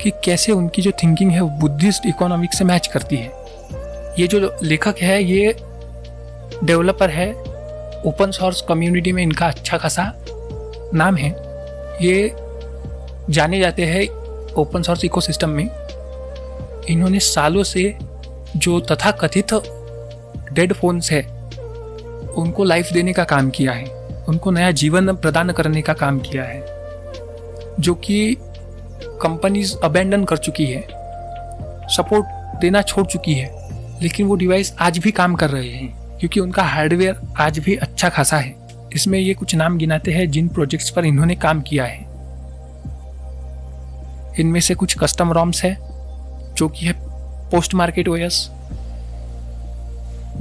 कि कैसे उनकी जो थिंकिंग है वो बुद्धिस्ट इकोनॉमिक से मैच करती है। ये जो लेखक है ये डेवलपर है, ओपन सोर्स कम्युनिटी में इनका अच्छा खासा नाम है, ये जाने जाते हैं ओपन सोर्स इकोसिस्टम में। इन्होंने सालों से जो तथाकथित डेड फोन्स है उनको लाइफ देने का काम किया है, उनको नया जीवन प्रदान करने का काम किया है, जो कि कंपनीज अबैंडन कर चुकी है, सपोर्ट देना छोड़ चुकी है, लेकिन वो डिवाइस आज भी काम कर रहे हैं क्योंकि उनका हार्डवेयर आज भी अच्छा खासा है। इसमें ये कुछ नाम गिनाते हैं जिन प्रोजेक्ट्स पर इन्होंने काम किया है। इनमें से कुछ कस्टम रॉम्स है जो कि है post market OS,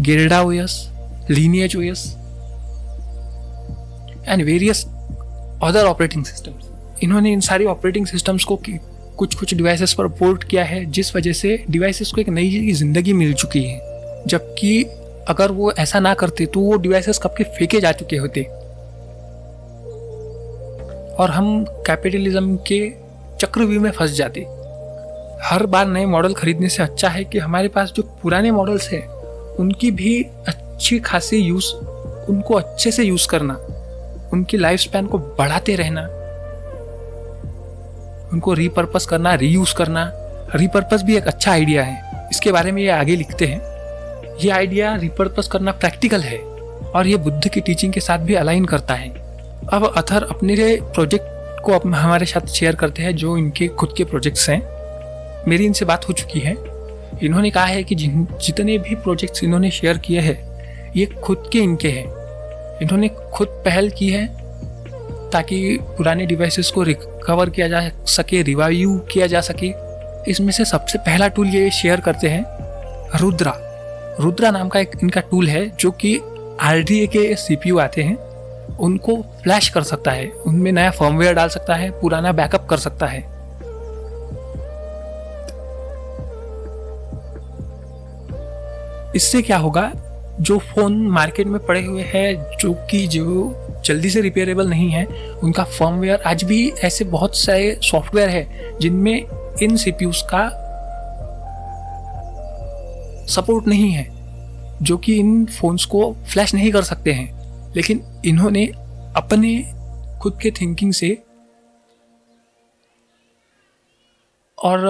Gilda OS, lineage OS and various other operating systems. इन्होंने इन सारी ऑपरेटिंग सिस्टम्स को कुछ डिवाइसेस पर पोर्ट किया है, जिस वजह से डिवाइसेस को एक नई जिंदगी मिल चुकी है। जबकि अगर वो ऐसा ना करते तो वो डिवाइसेस कब के फेंके जा चुके होते और हम कैपिटलिज्म के चक्रव्यूह में फंस जाते। हर बार नए मॉडल खरीदने से अच्छा है कि हमारे पास जो पुराने मॉडल्स हैं उनकी भी अच्छी खासी यूज़, उनको अच्छे से यूज़ करना, उनकी लाइफ स्पैन को बढ़ाते रहना, उनको रीपर्पस करना, रीयूज़ करना। रीपर्पस भी एक अच्छा आइडिया है, इसके बारे में ये आगे लिखते हैं। ये आइडिया रीपर्पस करना प्रैक्टिकल है और ये बुद्ध की टीचिंग के साथ भी अलाइन करता है। अब अथर अपने प्रोजेक्ट को हमारे साथ शेयर करते हैं जो इनके खुद के प्रोजेक्ट्स हैं। मेरी इनसे बात हो चुकी है। इन्होंने कहा है कि जितने भी प्रोजेक्ट्स इन्होंने शेयर किए हैं ये खुद के इनके हैं। इन्होंने खुद पहल की है ताकि पुराने डिवाइसेस को रिकवर किया जा सके, रिवाइव किया जा सके। इसमें से सबसे पहला टूल ये शेयर करते हैं रुद्रा नाम का एक इनका टूल है जो कि RDA के CPU आते हैं उनको फ्लैश कर सकता है, उनमें नया फर्मवेयर डाल सकता है, पुराना बैकअप कर सकता है। इससे क्या होगा, जो फोन मार्केट में पड़े हुए हैं जो जल्दी से रिपेयरेबल नहीं है, उनका फर्मवेयर, आज भी ऐसे बहुत सारे सॉफ्टवेयर है जिनमें इन CPUs का सपोर्ट नहीं है, जो कि इन फ़ोन्स को फ्लैश नहीं कर सकते हैं, लेकिन इन्होंने अपने खुद के थिंकिंग से और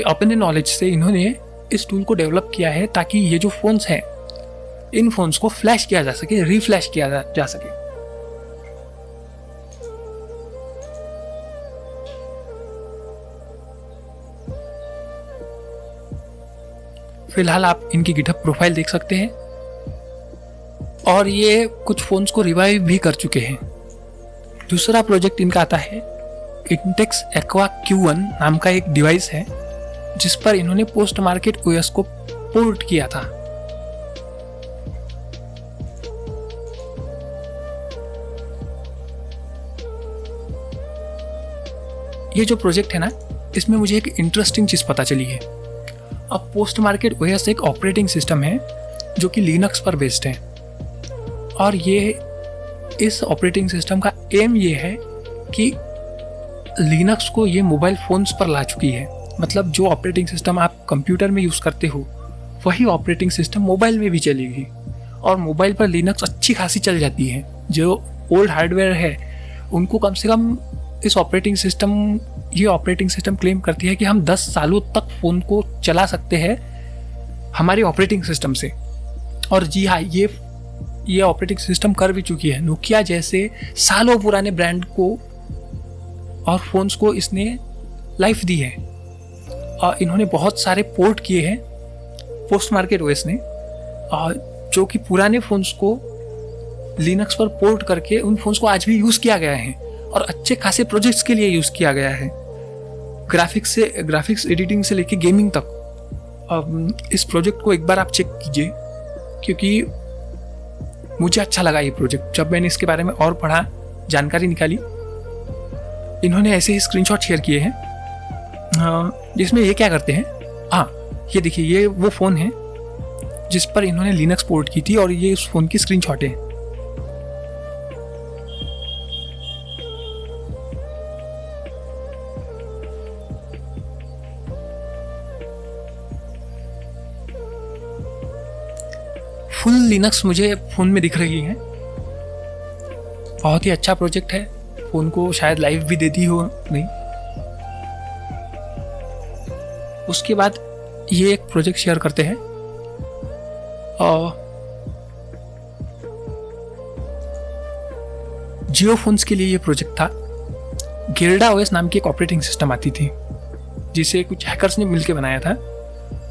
अपने नॉलेज से इन्होंने इस टूल को डेवलप किया है ताकि ये जो फ़ोन्स हैं, इन फ़ोन्स को फ्लैश किया जा सके, रीफ्लैश किया जा सके। फिलहाल आप इनकी गिटहब प्रोफाइल देख सकते हैं और ये कुछ फ़ोन्स को रिवाइव भी कर चुके हैं। दूसरा प्रोजेक्ट इनका आता है इंटेक्स एक्वा Q1 नाम का एक डिवाइस है, जिस पर इन्होंने पोस्ट मार्केट OS को पोर्ट किया था। ये जो प्रोजेक्ट है ना, इसमें मुझे एक इंटरेस्टिंग चीज़ पता चली है। अब पोस्ट मार्केट OS एक ऑपरेटिंग सिस्टम है जो कि लिनक्स पर बेस्ड है, और ये इस ऑपरेटिंग सिस्टम का एम ये है कि लिनक्स को ये मोबाइल फ़ोन्स पर ला चुकी है। मतलब जो ऑपरेटिंग सिस्टम आप कंप्यूटर में यूज़ करते हो, वही ऑपरेटिंग सिस्टम मोबाइल में भी चलेगी, और मोबाइल पर लिनक्स अच्छी खासी चल जाती है। जो ओल्ड हार्डवेयर है उनको कम से कम ये ऑपरेटिंग सिस्टम क्लेम करती है कि हम 10 सालों तक फ़ोन को चला सकते हैं हमारी ऑपरेटिंग सिस्टम से। और जी हाँ, ये ऑपरेटिंग सिस्टम कर भी चुकी है। नोकिया जैसे सालों पुराने ब्रांड को और फ़ोन्स को इसने लाइफ दी है, और इन्होंने बहुत सारे पोर्ट किए हैं पोस्ट मार्केट OS ने, जो कि पुराने फ़ोन्स को लिनक्स पर पोर्ट करके उन फ़ोन्स को आज भी यूज़ किया गया है और अच्छे खासे प्रोजेक्ट्स के लिए यूज़ किया गया है, ग्राफिक्स एडिटिंग से लेके गेमिंग तक। इस प्रोजेक्ट को एक बार आप चेक कीजिए, क्योंकि मुझे अच्छा लगा ये प्रोजेक्ट। जब मैंने इसके बारे में और पढ़ा, जानकारी निकाली, इन्होंने ऐसे ही स्क्रीनशॉट शेयर किए हैं जिसमें ये क्या करते हैं। हाँ, ये देखिए, ये वो फ़ोन है जिस पर इन्होंने लिनक्स पोर्ट की थी, और ये उस फ़ोन की स्क्रीनशॉट है। फुल लिनक्स मुझे फ़ोन में दिख रही है। बहुत ही अच्छा प्रोजेक्ट है। फ़ोन को शायद लाइव भी देती हो नहीं। उसके बाद ये एक प्रोजेक्ट शेयर करते हैं, जियो फोन्स के लिए ये प्रोजेक्ट था। गेल्डा OS नाम की एक ऑपरेटिंग सिस्टम आती थी, जिसे कुछ हैकर्स ने मिलकर बनाया था।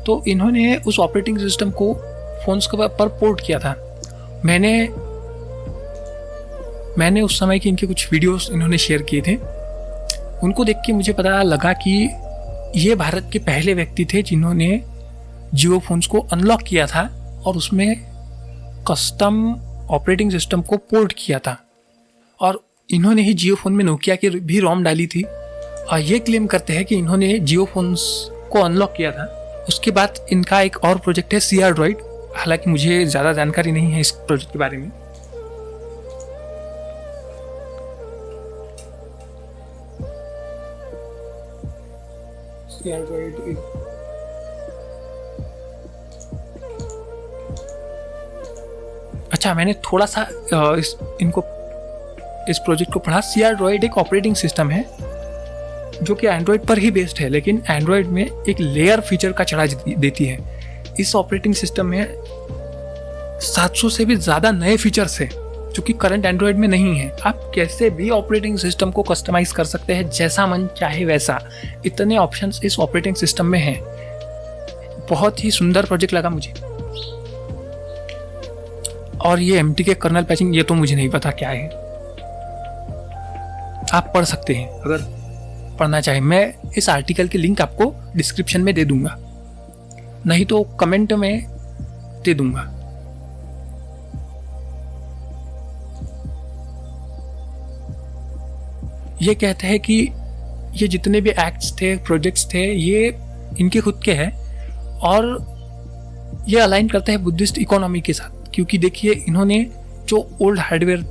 तो इन्होंने उस ऑपरेटिंग सिस्टम को फ़ोन्स के पर पोर्ट किया था। मैंने उस समय की इनके कुछ वीडियोस इन्होंने शेयर किए थे। उनको देख के मुझे पता लगा कि ये भारत के पहले व्यक्ति थे जिन्होंने जियो फोन्स को अनलॉक किया था और उसमें कस्टम ऑपरेटिंग सिस्टम को पोर्ट किया था। और इन्होंने ही जियो फोन में नोकिया की भी रोम डाली थी, और ये क्लेम करते हैं कि इन्होंने जियो फोन्स को अनलॉक किया था। उसके बाद इनका एक और प्रोजेक्ट है CR Droid। हालांकि मुझे ज़्यादा जानकारी नहीं है इस प्रोजेक्ट के बारे में। CR Droid अच्छा, मैंने थोड़ा सा इस प्रोजेक्ट को पढ़ा। CR Droid एक ऑपरेटिंग सिस्टम है जो कि एंड्रॉयड पर ही बेस्ड है, लेकिन एंड्रॉयड में एक लेयर फीचर का चढ़ा देती है। इस ऑपरेटिंग सिस्टम में 700 से भी ज़्यादा नए फीचर्स हैं जो कि करंट एंड्रॉयड में नहीं है। आप कैसे भी ऑपरेटिंग सिस्टम को कस्टमाइज कर सकते हैं, जैसा मन चाहे वैसा। इतने ऑप्शंस इस ऑपरेटिंग सिस्टम में हैं। बहुत ही सुंदर प्रोजेक्ट लगा मुझे। और ये MTK कर्नल पैचिंग, ये तो मुझे नहीं पता क्या है। आप पढ़ सकते हैं अगर पढ़ना चाहें। मैं इस आर्टिकल की लिंक आपको डिस्क्रिप्शन में दे दूंगा, नहीं तो कमेंट में दे दूंगा। ये कहते हैं कि ये जितने भी एक्ट्स थे, प्रोजेक्ट्स थे, ये इनके खुद के हैं और ये अलाइन करते हैं बुद्धिस्ट इकोनॉमी के साथ। क्योंकि देखिए, इन्होंने जो ओल्ड हार्डवेयर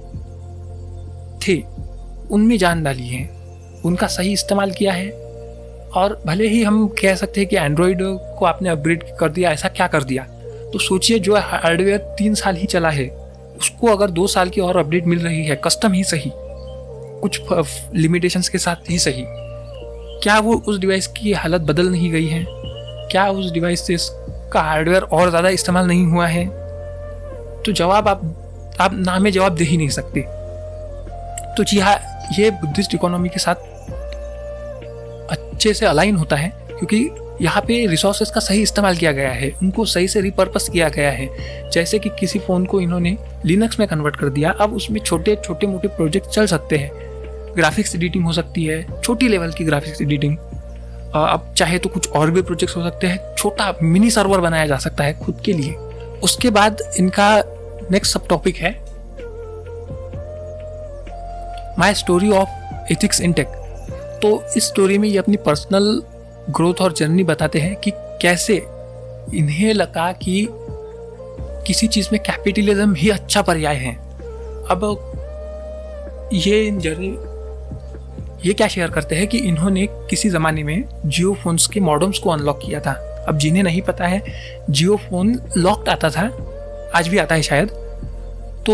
थे उनमें जान डाली है, उनका सही इस्तेमाल किया है और भले ही हम कह सकते हैं कि एंड्रॉयड को आपने अपग्रेड कर दिया, ऐसा क्या कर दिया, तो सोचिए जो हार्डवेयर 3 साल ही चला है उसको अगर 2 साल की और अपडेट मिल रही है, कस्टम ही सही, कुछ लिमिटेशंस के साथ ही सही, क्या वो उस डिवाइस की हालत बदल नहीं गई है? क्या उस डिवाइस से का हार्डवेयर और ज़्यादा इस्तेमाल नहीं हुआ है? तो जवाब आप ना में जवाब दे ही नहीं सकते। तो जी हाँ, ये बुद्धिस्ट इकोनॉमी के साथ अच्छे से अलाइन होता है, क्योंकि यहाँ पे रिसोर्सेज का सही इस्तेमाल किया गया है, उनको सही से रिपर्पस किया गया है। जैसे कि किसी फ़ोन को इन्होंने लिनक्स में कन्वर्ट कर दिया, अब उसमें छोटे छोटे मोटे प्रोजेक्ट चल सकते हैं, ग्राफिक्स एडिटिंग हो सकती है, छोटी लेवल की ग्राफिक्स एडिटिंग, अब चाहे तो कुछ और भी प्रोजेक्ट्स हो सकते हैं, छोटा मिनी सर्वर बनाया जा सकता है खुद के लिए। उसके बाद इनका नेक्स्ट सब टॉपिक है my story of ethics in tech. तो इस स्टोरी में ये अपनी पर्सनल ग्रोथ और जर्नी बताते हैं कि कैसे इन्हें लगा कि किसी चीज़ में कैपिटलिज्म ही अच्छा पर्याय है। अब ये जर्नी ये क्या शेयर करते हैं कि इन्होंने किसी ज़माने में जियो फोन्स के मॉडेम्स को अनलॉक किया था। अब जिन्हें नहीं पता है, जियो फोन लॉक्ड आता था, आज भी आता है शायद, तो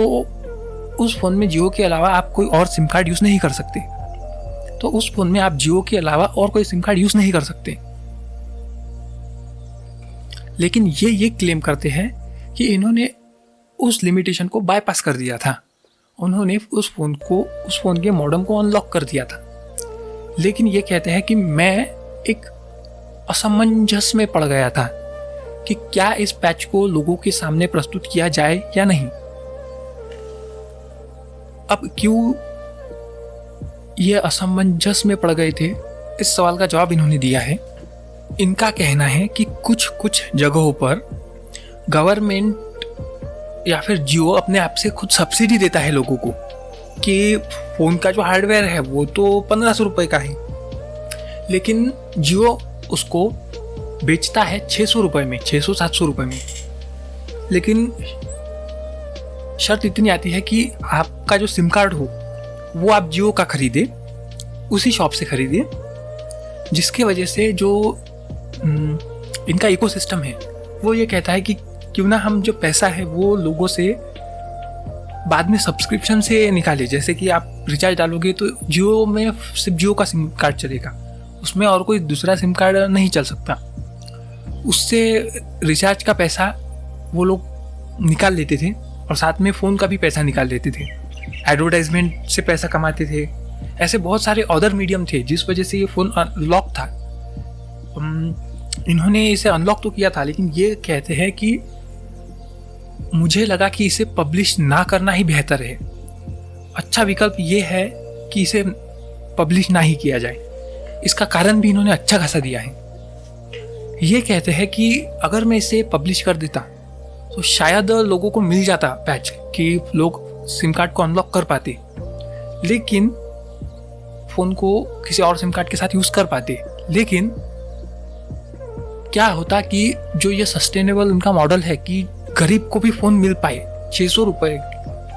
उस फ़ोन में जियो के अलावा आप कोई और सिम कार्ड यूज़ नहीं कर सकते। तो उस फ़ोन में आप जियो के अलावा और कोई सिम कार्ड यूज़ नहीं कर सकते। लेकिन ये क्लेम करते हैं कि इन्होंने उस लिमिटेशन को बाईपास कर दिया था, उन्होंने उस फ़ोन के मॉडेम को अनलॉक कर दिया था। लेकिन ये कहते हैं कि मैं एक असमंजस में पड़ गया था कि क्या इस पैच को लोगों के सामने प्रस्तुत किया जाए या नहीं। अब क्यों ये असमंजस में पड़ गए थे, इस सवाल का जवाब इन्होंने दिया है। इनका कहना है कि कुछ जगहों पर गवर्नमेंट या फिर जियो अपने आप से खुद सब्सिडी देता है लोगों को कि फ़ोन का जो हार्डवेयर है वो तो 1500 रुपये का है, लेकिन जियो उसको बेचता है 600 रुपये में, 600-700 रुपये में। लेकिन शर्त इतनी आती है कि आपका जो सिम कार्ड हो वो आप जियो का खरीदे, उसी शॉप से खरीदे, जिसके वजह से जो इनका इकोसिस्टम है वो ये कहता है कि क्यों ना हम जो पैसा है वो लोगों से बाद में सब्सक्रिप्शन से निकाले। जैसे कि आप रिचार्ज डालोगे तो जियो में सिर्फ जियो का सिम कार्ड चलेगा, उसमें और कोई दूसरा सिम कार्ड नहीं चल सकता। उससे रिचार्ज का पैसा वो लोग निकाल लेते थे और साथ में फ़ोन का भी पैसा निकाल लेते थे, एडवर्टाइजमेंट से पैसा कमाते थे। ऐसे बहुत सारे अदर मीडियम थे जिस वजह से ये फ़ोन अनलॉक था। इन्होंने इसे अनलॉक तो किया था, लेकिन ये कहते हैं कि मुझे लगा कि इसे पब्लिश ना करना ही बेहतर है। अच्छा विकल्प ये है कि इसे पब्लिश ना ही किया जाए। इसका कारण भी इन्होंने अच्छा खासा दिया है। ये कहते हैं कि अगर मैं इसे पब्लिश कर देता तो शायद लोगों को मिल जाता पैच कि लोग सिम कार्ड को अनलॉक कर पाते, लेकिन फ़ोन को किसी और सिम कार्ड के साथ यूज़ कर पाते। लेकिन क्या होता कि जो ये सस्टेनेबल उनका मॉडल है कि गरीब को भी फ़ोन मिल पाए, 600 रुपये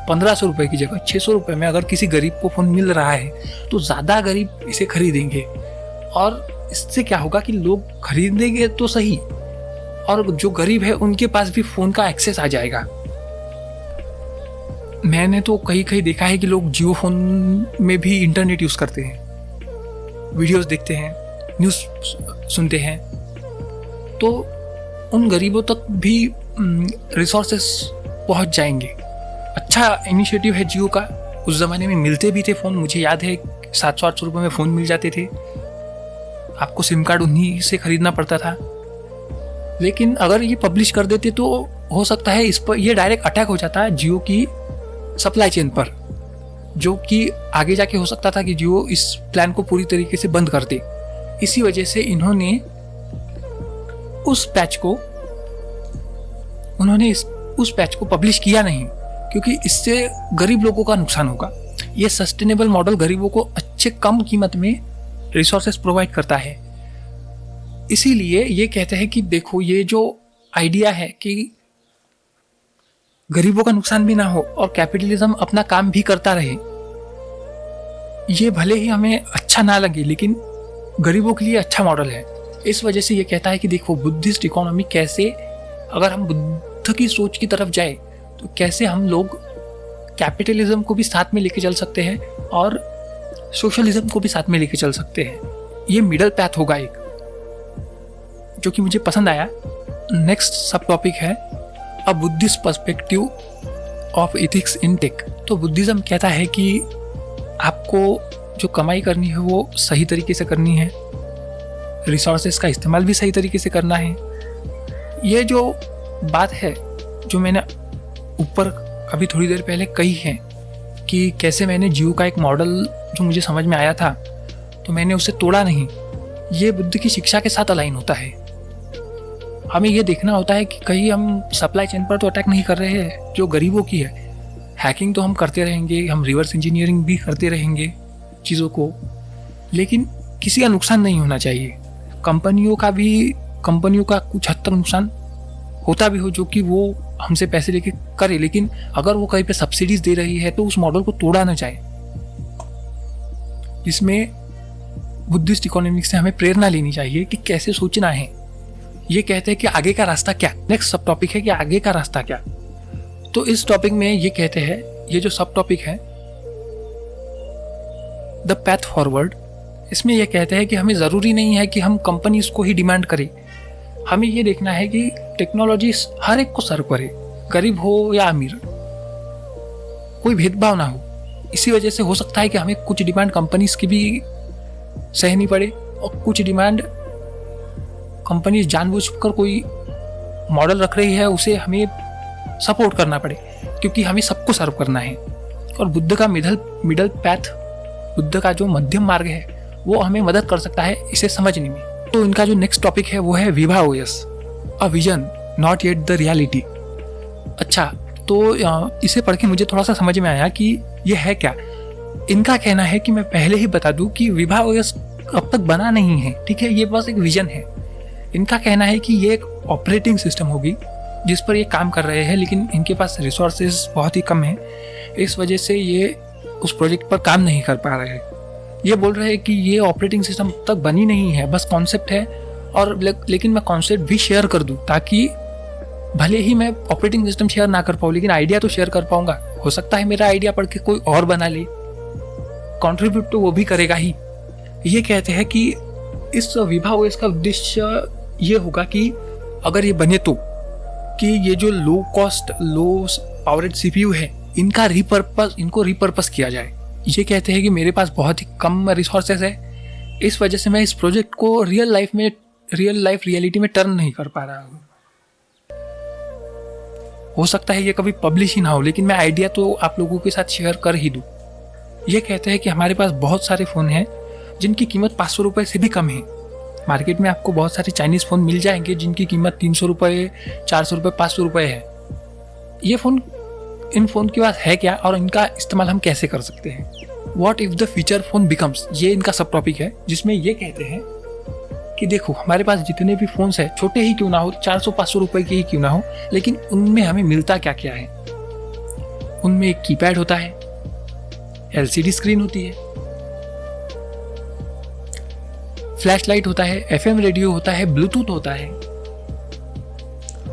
1500 रुपये की जगह 600 रुपये में अगर किसी गरीब को फ़ोन मिल रहा है तो ज़्यादा गरीब इसे खरीदेंगे। और इससे क्या होगा कि लोग खरीदेंगे तो सही, और जो गरीब है उनके पास भी फ़ोन का एक्सेस आ जाएगा। मैंने तो कहीं देखा है कि लोग जियो फ़ोन में भी इंटरनेट यूज़ करते हैं, वीडियोस देखते हैं, न्यूज़ सुनते हैं, तो उन गरीबों तक भी रिसोर्सेस पहुंच जाएंगे। अच्छा इनिशिएटिव है जियो का। उस ज़माने में मिलते भी थे फ़ोन, मुझे याद है 700-800 रुपये में फ़ोन मिल जाते थे, आपको सिम कार्ड उन्हीं से ख़रीदना पड़ता था। लेकिन अगर ये पब्लिश कर देते तो हो सकता है इस पर ये डायरेक्ट अटैक हो जाता है जियो की सप्लाई चेन पर, जो कि आगे जाके हो सकता था कि जियो इस प्लान को पूरी तरीके से बंद कर दे। इसी वजह से उन्होंने उस पैच को पब्लिश किया नहीं, क्योंकि इससे गरीब लोगों का नुकसान होगा। ये सस्टेनेबल मॉडल गरीबों को अच्छे कम कीमत में रिसोर्सेस प्रोवाइड करता है। इसीलिए ये कहते हैं कि देखो, ये जो आइडिया है कि गरीबों का नुकसान भी ना हो और कैपिटलिज्म अपना काम भी करता रहे, ये भले ही हमें अच्छा ना लगे, लेकिन गरीबों के लिए अच्छा मॉडल है। इस वजह से ये कहता है कि देखो बुद्धिस्ट इकोनॉमी कैसे, अगर हम बुद्ध की सोच की तरफ जाए तो कैसे हम लोग कैपिटलिज्म को भी साथ में लेके चल सकते हैं और सोशलिज्म को भी साथ में लेके चल सकते हैं। ये मिडल पैथ होगा एक, जो कि मुझे पसंद आया। नेक्स्ट सब टॉपिक है a Buddhist perspective of ethics in tech. तो बुद्धिज्म कहता है कि आपको जो कमाई करनी है वो सही तरीके से करनी है, रिसोर्सेज का इस्तेमाल भी सही तरीके से करना है। ये जो बात है जो मैंने ऊपर अभी थोड़ी देर पहले कही है कि कैसे मैंने जियो का एक मॉडल जो मुझे समझ में आया था तो मैंने उसे तोड़ा नहीं, ये बुद्ध की शिक्षा के साथ अलाइन होता है। हमें ये देखना होता है कि कहीं हम सप्लाई चेन पर तो अटैक नहीं कर रहे हैं जो गरीबों की है। हैकिंग तो हम करते रहेंगे, हम रिवर्स इंजीनियरिंग भी करते रहेंगे चीज़ों को, लेकिन किसी का नुकसान नहीं होना चाहिए। कंपनियों का कुछ हद तक नुकसान होता भी हो जो कि वो हमसे पैसे लेके करे, लेकिन अगर वो कहीं पे सब्सिडीज दे रही है तो उस मॉडल को तोड़ा ना जाए। इसमें बुद्धिस्ट इकोनॉमिक्स से हमें प्रेरणा लेनी चाहिए कि कैसे सोचना है। ये कहते हैं कि आगे का रास्ता क्या। नेक्स्ट सब टॉपिक है कि आगे का रास्ता क्या। तो इस टॉपिक में ये कहते हैं, ये जो सब टॉपिक है द पैथ फॉरवर्ड, इसमें यह कहते हैं कि हमें ज़रूरी नहीं है कि हम कंपनीज को ही डिमांड करें। हमें ये देखना है कि टेक्नोलॉजी हर एक को सर्व करे, गरीब हो या अमीर, कोई भेदभाव ना हो। इसी वजह से हो सकता है कि हमें कुछ डिमांड कंपनीज की भी सहनी पड़े और कुछ डिमांड कंपनीज जानबूझकर कोई मॉडल रख रही है उसे हमें सपोर्ट करना पड़े, क्योंकि हमें सबको सर्व करना है। और बुद्ध का मिडल पैथ, बुद्ध का जो मध्यम मार्ग है वो हमें मदद कर सकता है इसे समझने में। तो इनका जो नेक्स्ट टॉपिक है वो है Vibha OS, a vision not yet the reality. अच्छा, तो इसे पढ़ के मुझे थोड़ा सा समझ में आया कि ये है क्या। इनका कहना है कि मैं पहले ही बता दूं कि विभा ओएस अब तक बना नहीं है, ठीक है, ये बस एक विजन है। इनका कहना है कि ये एक ऑपरेटिंग सिस्टम होगी जिस पर ये काम कर रहे हैं, लेकिन इनके पास रिसोर्सेज बहुत ही कम है, इस वजह से ये उस प्रोजेक्ट पर काम नहीं कर पा रहे हैं। ये बोल रहे हैं कि ये ऑपरेटिंग सिस्टम तक बनी नहीं है, बस कॉन्सेप्ट है, और लेकिन मैं कॉन्सेप्ट भी शेयर कर दूं ताकि भले ही मैं ऑपरेटिंग सिस्टम शेयर ना कर पाऊँ लेकिन आइडिया तो शेयर कर पाऊंगा। हो सकता है मेरा आइडिया पढ़ के कोई और बना ले, कंट्रीब्यूट तो वो भी करेगा ही। ये कहते हैं कि इस विभा ओएस का उद्देश्य ये होगा कि अगर ये बने तो कि ये जो low cost low powered CPU है इनको रिपर्पस किया जाए। ये कहते हैं कि मेरे पास बहुत ही कम रिसोर्सेस है, इस वजह से मैं इस प्रोजेक्ट को रियल लाइफ रियलिटी में टर्न नहीं कर पा रहा हूँ। हो सकता है ये कभी पब्लिश ही ना हो, लेकिन मैं आइडिया तो आप लोगों के साथ शेयर कर ही दूँ। ये कहते हैं कि हमारे पास बहुत सारे फ़ोन हैं जिनकी कीमत 500 रुपये से भी कम है। मार्केट में आपको बहुत सारे चाइनीज़ फ़ोन मिल जाएंगे जिनकी कीमत 300 रुपये, 400 रुपये, 500 रुपये है। इन फ़ोन के पास है क्या और इनका इस्तेमाल हम कैसे कर सकते हैं। What if the feature phone becomes, ये इनका सब टॉपिक है, जिसमें ये कहते हैं कि देखो हमारे पास जितने भी फ़ोन्स हैं, छोटे ही क्यों ना हो, 400-500 रुपये के ही क्यों ना हो, लेकिन उनमें हमें मिलता क्या क्या है। उनमें एक कीपैड होता है, LCD स्क्रीन होती है, फ्लैश लाइट होता है, FM रेडियो होता है, ब्लूटूथ होता है,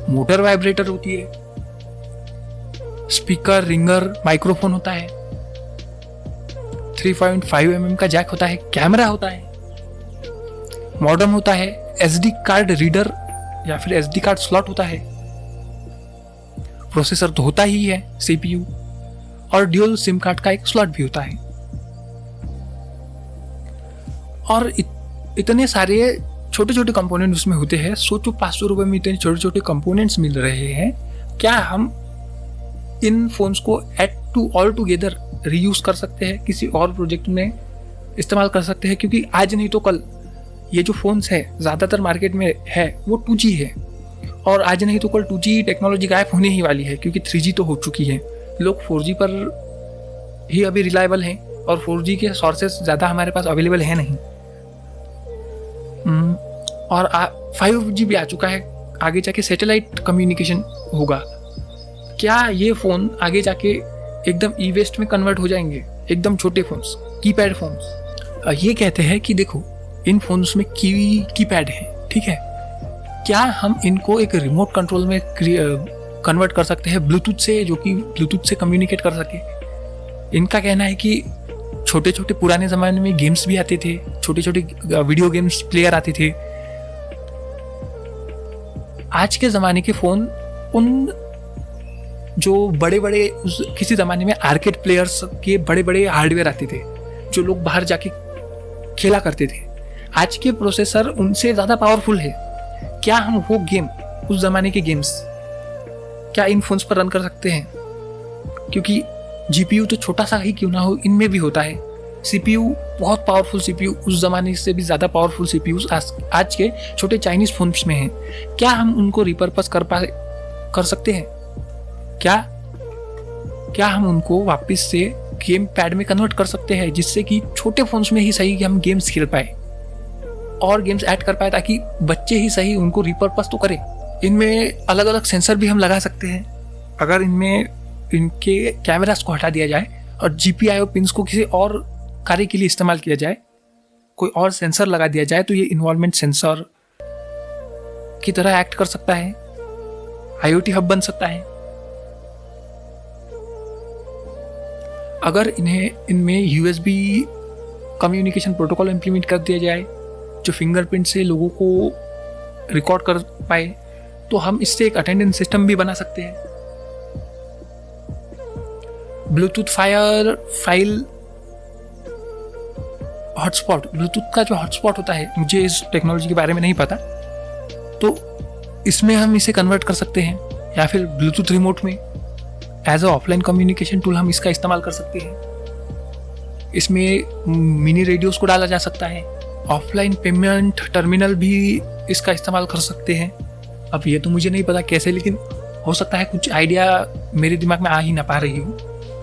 मोटर वाइब्रेटर होती है, स्पीकर, रिंगर, माइक्रोफोन होता है, 3.5 mm का जैक होता है, कैमरा होता है, मॉडेम होता है, SD कार्ड रीडर या फिर SD कार्ड स्लॉट होता है, प्रोसेसर तो होता ही है, CPU, और ड्यूल सिम कार्ड का एक स्लॉट भी होता है। और इतने सारे छोटे छोटे कंपोनेंट उसमें होते हैं। सोचो 500 रुपये में इतने छोटे छोटे कंपोनेंट्स मिल रहे हैं, क्या हम इन फोन्स को ऑल टुगेदर रीयूज कर सकते हैं, किसी और प्रोजेक्ट में इस्तेमाल कर सकते हैं? क्योंकि आज नहीं तो कल ये जो फोन्स है ज़्यादातर मार्केट में है वो 2G है, और आज नहीं तो कल 2G टेक्नोलॉजी गायब होने ही वाली है, क्योंकि 3G तो हो चुकी है। लोग 4G पर ही अभी रिलायबल हैं, और 4G के सोर्सेस ज़्यादा हमारे पास अवेलेबल है नहीं, और 5G भी आ चुका है। आगे जाके सैटेलाइट कम्युनिकेशन होगा। क्या ये फ़ोन आगे जाके एकदम ई वेस्ट में कन्वर्ट हो जाएंगे? एकदम छोटे फोन्स, कीपैड फोन्स। ये कहते हैं कि देखो इन फोन्स में कीपैड है, ठीक है। क्या हम इनको एक रिमोट कंट्रोल में कन्वर्ट कर सकते हैं ब्लूटूथ से, जो कि ब्लूटूथ से कम्युनिकेट कर सके? इनका कहना है कि छोटे छोटे पुराने ज़माने में गेम्स भी आते थे, छोटे छोटे वीडियो गेम्स प्लेयर आते थे। आज के ज़माने के फ़ोन उन जो बड़े बड़े किसी ज़माने में आर्केड प्लेयर्स के बड़े बड़े हार्डवेयर आते थे, जो लोग बाहर जाके खेला करते थे, आज के प्रोसेसर उनसे ज़्यादा पावरफुल है। क्या हम वो गेम, उस ज़माने के गेम्स क्या इन फोन्स पर रन कर सकते हैं? क्योंकि जीपीयू तो छोटा सा ही क्यों ना हो, इनमें भी होता है। सीपीयू बहुत पावरफुल सीपीयू, उस ज़माने से भी ज़्यादा पावरफुल सीपीयू आज के छोटे चाइनीज़ फोन्स में हैं। क्या हम उनको रिपर्पस कर सकते हैं? क्या हम उनको वापस से गेम पैड में कन्वर्ट कर सकते हैं, जिससे कि छोटे फोन्स में ही सही कि हम गेम्स खेल पाए और गेम्स ऐड कर पाए, ताकि बच्चे ही सही उनको रिपर्पस तो करें। इनमें अलग अलग सेंसर भी हम लगा सकते हैं। अगर इनके कैमरास को हटा दिया जाए और जीपीआईओ पिंस को किसी और कार्य के लिए इस्तेमाल किया जाए, कोई और सेंसर लगा दिया जाए, तो ये इन्वॉल्वमेंट सेंसर की तरह एक्ट कर सकता है, आईओटी हब बन सकता है। अगर इनमें यूएसबी कम्युनिकेशन प्रोटोकॉल इंप्लीमेंट कर दिया जाए, जो फिंगरप्रिंट से लोगों को रिकॉर्ड कर पाए, तो हम इससे एक अटेंडेंस सिस्टम भी बना सकते हैं। ब्लूटूथ फाइल हॉटस्पॉट, ब्लूटूथ का जो हॉटस्पॉट होता है, मुझे इस टेक्नोलॉजी के बारे में नहीं पता, तो इसमें हम इसे कन्वर्ट कर सकते हैं, या फिर ब्लूटूथ रिमोट में as a offline communication tool हम इसका इस्तेमाल कर सकते हैं। इसमें मिनी रेडियोस को डाला जा सकता है, ऑफलाइन पेमेंट टर्मिनल भी इसका इस्तेमाल कर सकते हैं। अब ये तो मुझे नहीं पता कैसे, लेकिन हो सकता है कुछ आइडिया मेरे दिमाग में आ ही ना पा रही हूँ।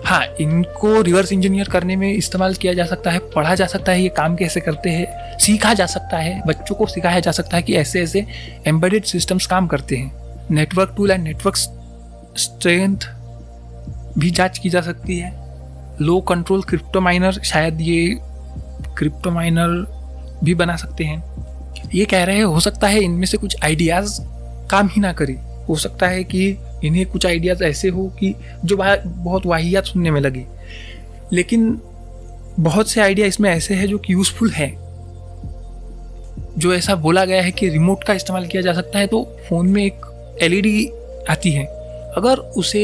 हाँ, इनको रिवर्स इंजीनियर करने में इस्तेमाल किया जा सकता है, पढ़ा जा सकता है ये काम कैसे करते हैं, सीखा जा सकता है, बच्चों को सिखाया जा सकता है कि ऐसे ऐसे एम्बेडेड सिस्टम्स काम करते हैं। Network tool and network strength भी जांच की जा सकती है। लो कंट्रोल क्रिप्टो माइनर, शायद ये क्रिप्टो माइनर भी बना सकते हैं। ये कह रहे हैं हो सकता है इनमें से कुछ आइडियाज़ काम ही ना करें, हो सकता है कि इन्हें कुछ आइडियाज़ ऐसे हो कि जो बहुत वाहियात सुनने में लगे, लेकिन बहुत से आइडिया इसमें ऐसे हैं जो कि यूज़फुल है। जो ऐसा बोला गया है कि रिमोट का इस्तेमाल किया जा सकता है, तो फ़ोन में एक एलईडी आती है, अगर उसे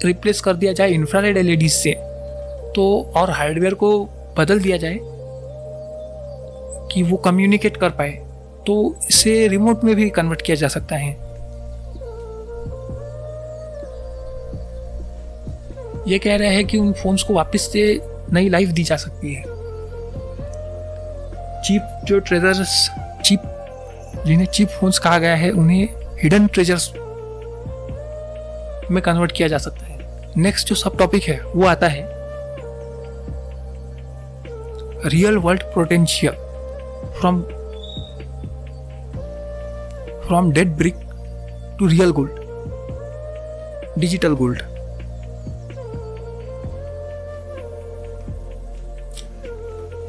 रिप्लेस कर दिया जाए इंफ्रारेड एलईडी से, तो और हार्डवेयर को बदल दिया जाए कि वो कम्युनिकेट कर पाए, तो इसे रिमोट में भी कन्वर्ट किया जा सकता है। ये कह रहे हैं कि उन फोन्स को वापस से नई लाइफ दी जा सकती है। जिन्हें चीप फोन्स कहा गया है, उन्हें हिडन ट्रेजर्स में कन्वर्ट किया जा सकता है। नेक्स्ट जो सब टॉपिक है वो आता है real world potential from dead brick to real gold, digital gold.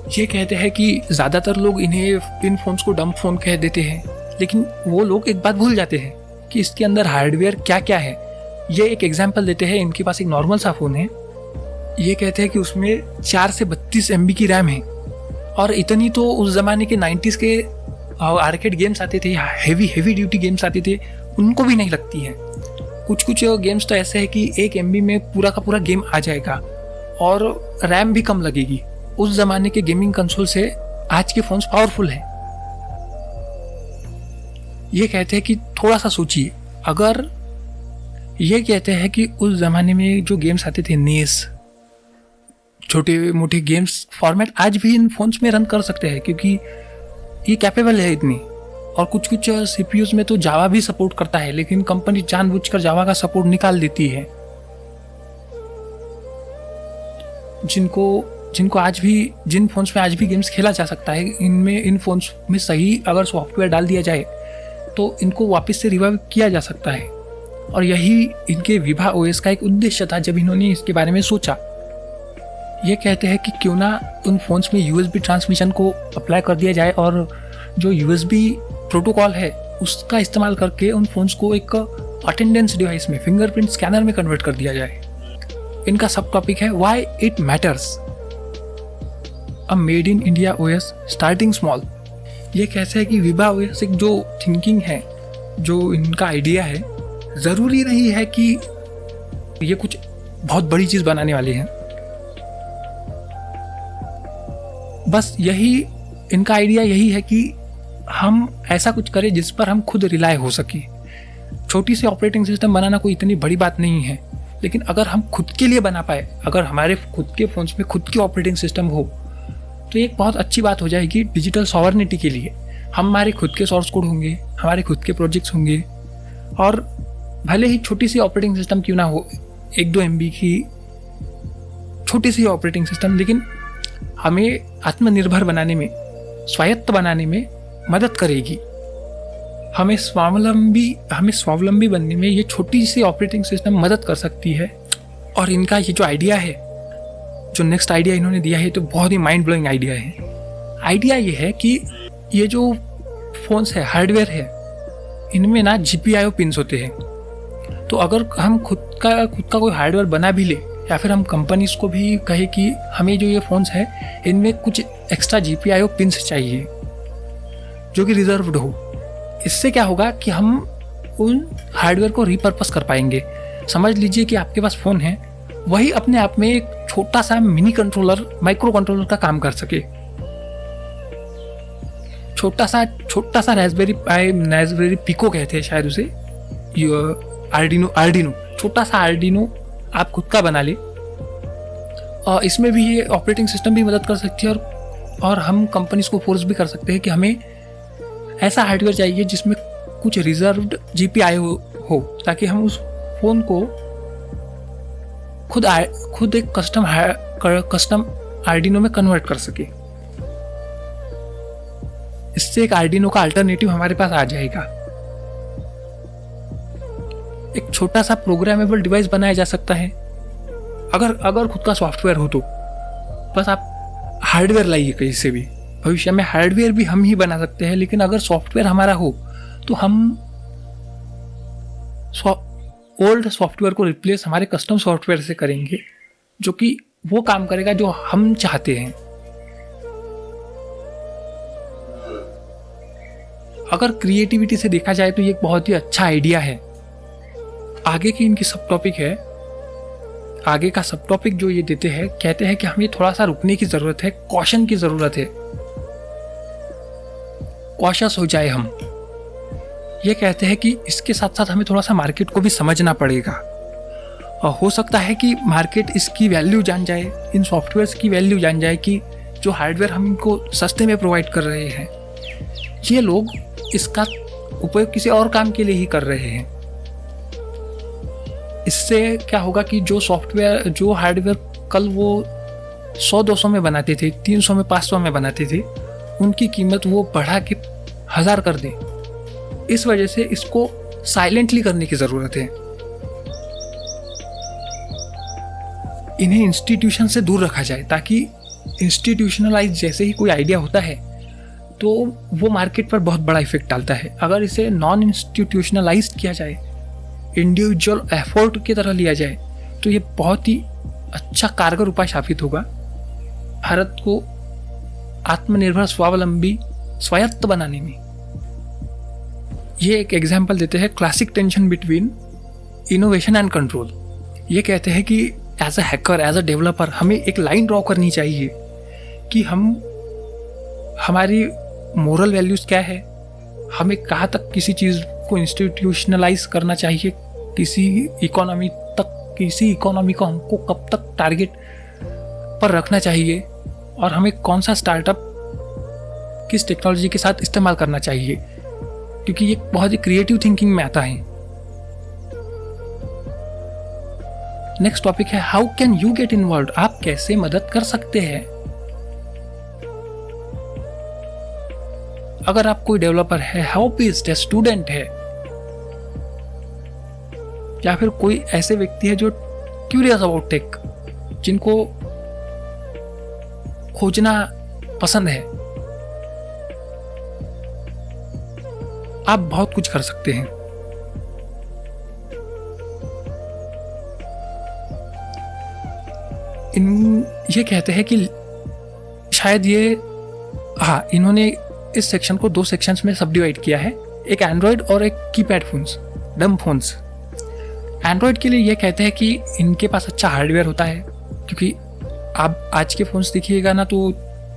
ये कहते हैं कि ज़्यादातर लोग इन फोन्स को डंप फोन कह देते हैं, लेकिन वो लोग एक बात भूल जाते हैं कि इसके अंदर हार्डवेयर क्या क्या है। ये एक एग्जांपल देते हैं, इनके पास एक नॉर्मल सा फ़ोन है, ये कहते हैं कि उसमें 4 से 32 MB की रैम है, और इतनी तो उस ज़माने के 90s के आर्केड गेम्स आते थे, हेवी ड्यूटी गेम्स आते थे, उनको भी नहीं लगती है। कुछ गेम्स तो ऐसे है कि 1 MB में पूरा का पूरा गेम आ जाएगा, और रैम भी कम लगेगी। उस ज़माने के गेमिंग कंसोल से आज के फ़ोन्स पावरफुल हैं। ये कहते हैं कि थोड़ा सा सोचिए, अगर ये कहते हैं कि उस ज़माने में जो गेम्स आते थे, नेस, छोटे मोटे गेम्स फॉर्मेट आज भी इन फोन्स में रन कर सकते हैं, क्योंकि ये कैपेबल है इतनी। और कुछ सीपीयूज में तो जावा भी सपोर्ट करता है, लेकिन कंपनी जानबूझकर जावा का सपोर्ट निकाल देती है। जिनको आज भी, जिन फोन्स में आज भी गेम्स खेला जा सकता है, इन फोन्स में सही अगर सॉफ्टवेयर डाल दिया जाए तो इनको वापस से रिवाइव किया जा सकता है। और यही इनके विभा ओएस का एक उद्देश्य था जब इन्होंने इसके बारे में सोचा। ये कहते हैं कि क्यों ना उन फ़ोन्स में USB ट्रांसमिशन को अप्लाई कर दिया जाए और जो USB प्रोटोकॉल है उसका इस्तेमाल करके उन फ़ोन्स को एक अटेंडेंस डिवाइस में, फिंगरप्रिंट स्कैनर में कन्वर्ट कर दिया जाए। इनका सब टॉपिक है why it matters, a made in India OS starting small. ये कैसे है कि विभा OS एक जो थिंकिंग है, जो इनका आइडिया है, ज़रूरी नहीं है कि ये कुछ बहुत बड़ी चीज़ बनाने वाली है। बस यही इनका आइडिया यही है कि हम ऐसा कुछ करें जिस पर हम खुद रिलाय हो सके। छोटी सी ऑपरेटिंग सिस्टम बनाना कोई इतनी बड़ी बात नहीं है, लेकिन अगर हम खुद के लिए बना पाए, अगर हमारे खुद के फ़ोन्स में खुद की ऑपरेटिंग सिस्टम हो, तो एक बहुत अच्छी बात हो जाएगी डिजिटल सॉवरेनिटी के लिए। हमारे खुद के सोर्स कोड होंगे, हमारे खुद के प्रोजेक्ट्स होंगे, और भले ही छोटी सी ऑपरेटिंग सिस्टम क्यों ना हो, 1-2 MB की छोटी सी ऑपरेटिंग सिस्टम, लेकिन हमें आत्मनिर्भर बनाने में, स्वायत्त बनाने में मदद करेगी। हमें स्वावलंबी बनने में ये छोटी सी ऑपरेटिंग सिस्टम मदद कर सकती है। और इनका ये जो आइडिया है, जो नेक्स्ट आइडिया इन्होंने दिया है, तो बहुत ही माइंड ब्लोइंग आइडिया है। आइडिया ये है कि ये जो फ़ोन्स है, हार्डवेयर है, इनमें ना GPIO पिन्स होते हैं। तो अगर हम खुद का कोई हार्डवेयर बना भी ले, या फिर हम कंपनीज को भी कहे कि हमें जो ये फ़ोन्स है इनमें कुछ एक्स्ट्रा GPIO पिन्स चाहिए जो कि रिजर्व्ड हो, इससे क्या होगा कि हम उन हार्डवेयर को रिपर्पस कर पाएंगे। समझ लीजिए कि आपके पास फ़ोन है, वही अपने आप में एक छोटा सा मिनी कंट्रोलर, माइक्रो कंट्रोलर का काम कर सके। छोटा सा रास्पबेरी पिको कहते हैं शायद उसे, आर्डिनो, छोटा सा आर्डिनो आप खुद का बना ले। और इसमें भी ये ऑपरेटिंग सिस्टम भी मदद कर सकती है, और हम कंपनीज को फोर्स भी कर सकते हैं कि हमें ऐसा हार्डवेयर चाहिए जिसमें कुछ रिजर्व्ड GPIO हो, ताकि हम उस फ़ोन को खुद एक कस्टम आर्डिनो में कन्वर्ट कर सके। इससे एक आर्डिनो का अल्टरनेटिव हमारे पास आ जाएगा। एक छोटा सा प्रोग्रामेबल डिवाइस बनाया जा सकता है। अगर खुद का सॉफ्टवेयर हो तो बस आप हार्डवेयर लाइए कहीं से भी। भविष्य में हार्डवेयर भी हम ही बना सकते हैं, लेकिन अगर सॉफ्टवेयर हमारा हो तो हम ओल्ड सॉफ्टवेयर को रिप्लेस हमारे कस्टम सॉफ्टवेयर से करेंगे, जो कि वो काम करेगा जो हम चाहते हैं। अगर क्रिएटिविटी से देखा जाए तो ये एक बहुत ही अच्छा आइडिया है। आगे की इनकी सब टॉपिक है, आगे का सब टॉपिक जो ये देते हैं, कहते हैं कि हमें थोड़ा सा रुकने की ज़रूरत है, कॉशन की ज़रूरत है, कॉशस हो जाए हम। ये कहते हैं कि इसके साथ साथ हमें थोड़ा सा मार्केट को भी समझना पड़ेगा, और हो सकता है कि मार्केट इसकी वैल्यू जान जाए, इन सॉफ्टवेयर्स की वैल्यू जान जाए कि जो हार्डवेयर हम इनको सस्ते में प्रोवाइड कर रहे हैं, ये लोग इसका उपयोग किसी और काम के लिए ही कर रहे हैं। इससे क्या होगा कि जो हार्डवेयर कल वो 100-200 में बनाते थे, 300 में 500 में बनाते थे, उनकी कीमत वो बढ़ा के 1000 कर दे। इस वजह से इसको साइलेंटली करने की ज़रूरत है। इन्हें इंस्टीट्यूशन से दूर रखा जाए, ताकि इंस्टीट्यूशनलाइज जैसे ही कोई आइडिया होता है तो वो मार्केट पर बहुत बड़ा इफेक्ट डालता है। अगर इसे नॉन इंस्टीट्यूशनलाइज किया जाए, इंडिविजुअल एफर्ट की तरह लिया जाए, तो ये बहुत ही अच्छा कारगर उपाय साबित होगा भारत को आत्मनिर्भर, स्वावलंबी, स्वायत्त बनाने में। ये एक एग्जाम्पल देते हैं classic tension between innovation and control. ये कहते हैं कि as a hacker, as a developer, हमें एक लाइन ड्रॉ करनी चाहिए कि हमारी मोरल वैल्यूज़ क्या है, हमें कहाँ तक किसी चीज़ को इंस्टीट्यूशनलाइज करना चाहिए, किसी इकोनॉमी को हमको कब तक टारगेट पर रखना चाहिए, और हमें कौन सा स्टार्टअप किस टेक्नोलॉजी के साथ इस्तेमाल करना चाहिए, क्योंकि ये बहुत ही क्रिएटिव थिंकिंग में आता है। नेक्स्ट टॉपिक है how can you get involve, आप कैसे मदद कर सकते हैं। अगर आप कोई डेवलपर है, हॉबीस्ट है, स्टूडेंट है, या फिर कोई ऐसे व्यक्ति है जो क्यूरियस अबाउट टेक, जिनको खोजना पसंद है, आप बहुत कुछ कर सकते हैं। ये कहते हैं कि शायद इन्होंने इस सेक्शन को 2 सेक्शंस में सब डिवाइड किया है, एक एंड्रॉयड और एक कीपैड फोन्स, डम फोन्स। एंड्रॉयड के लिए ये कहते हैं कि इनके पास अच्छा हार्डवेयर होता है, क्योंकि आप आज के फ़ोन्स देखिएगा ना तो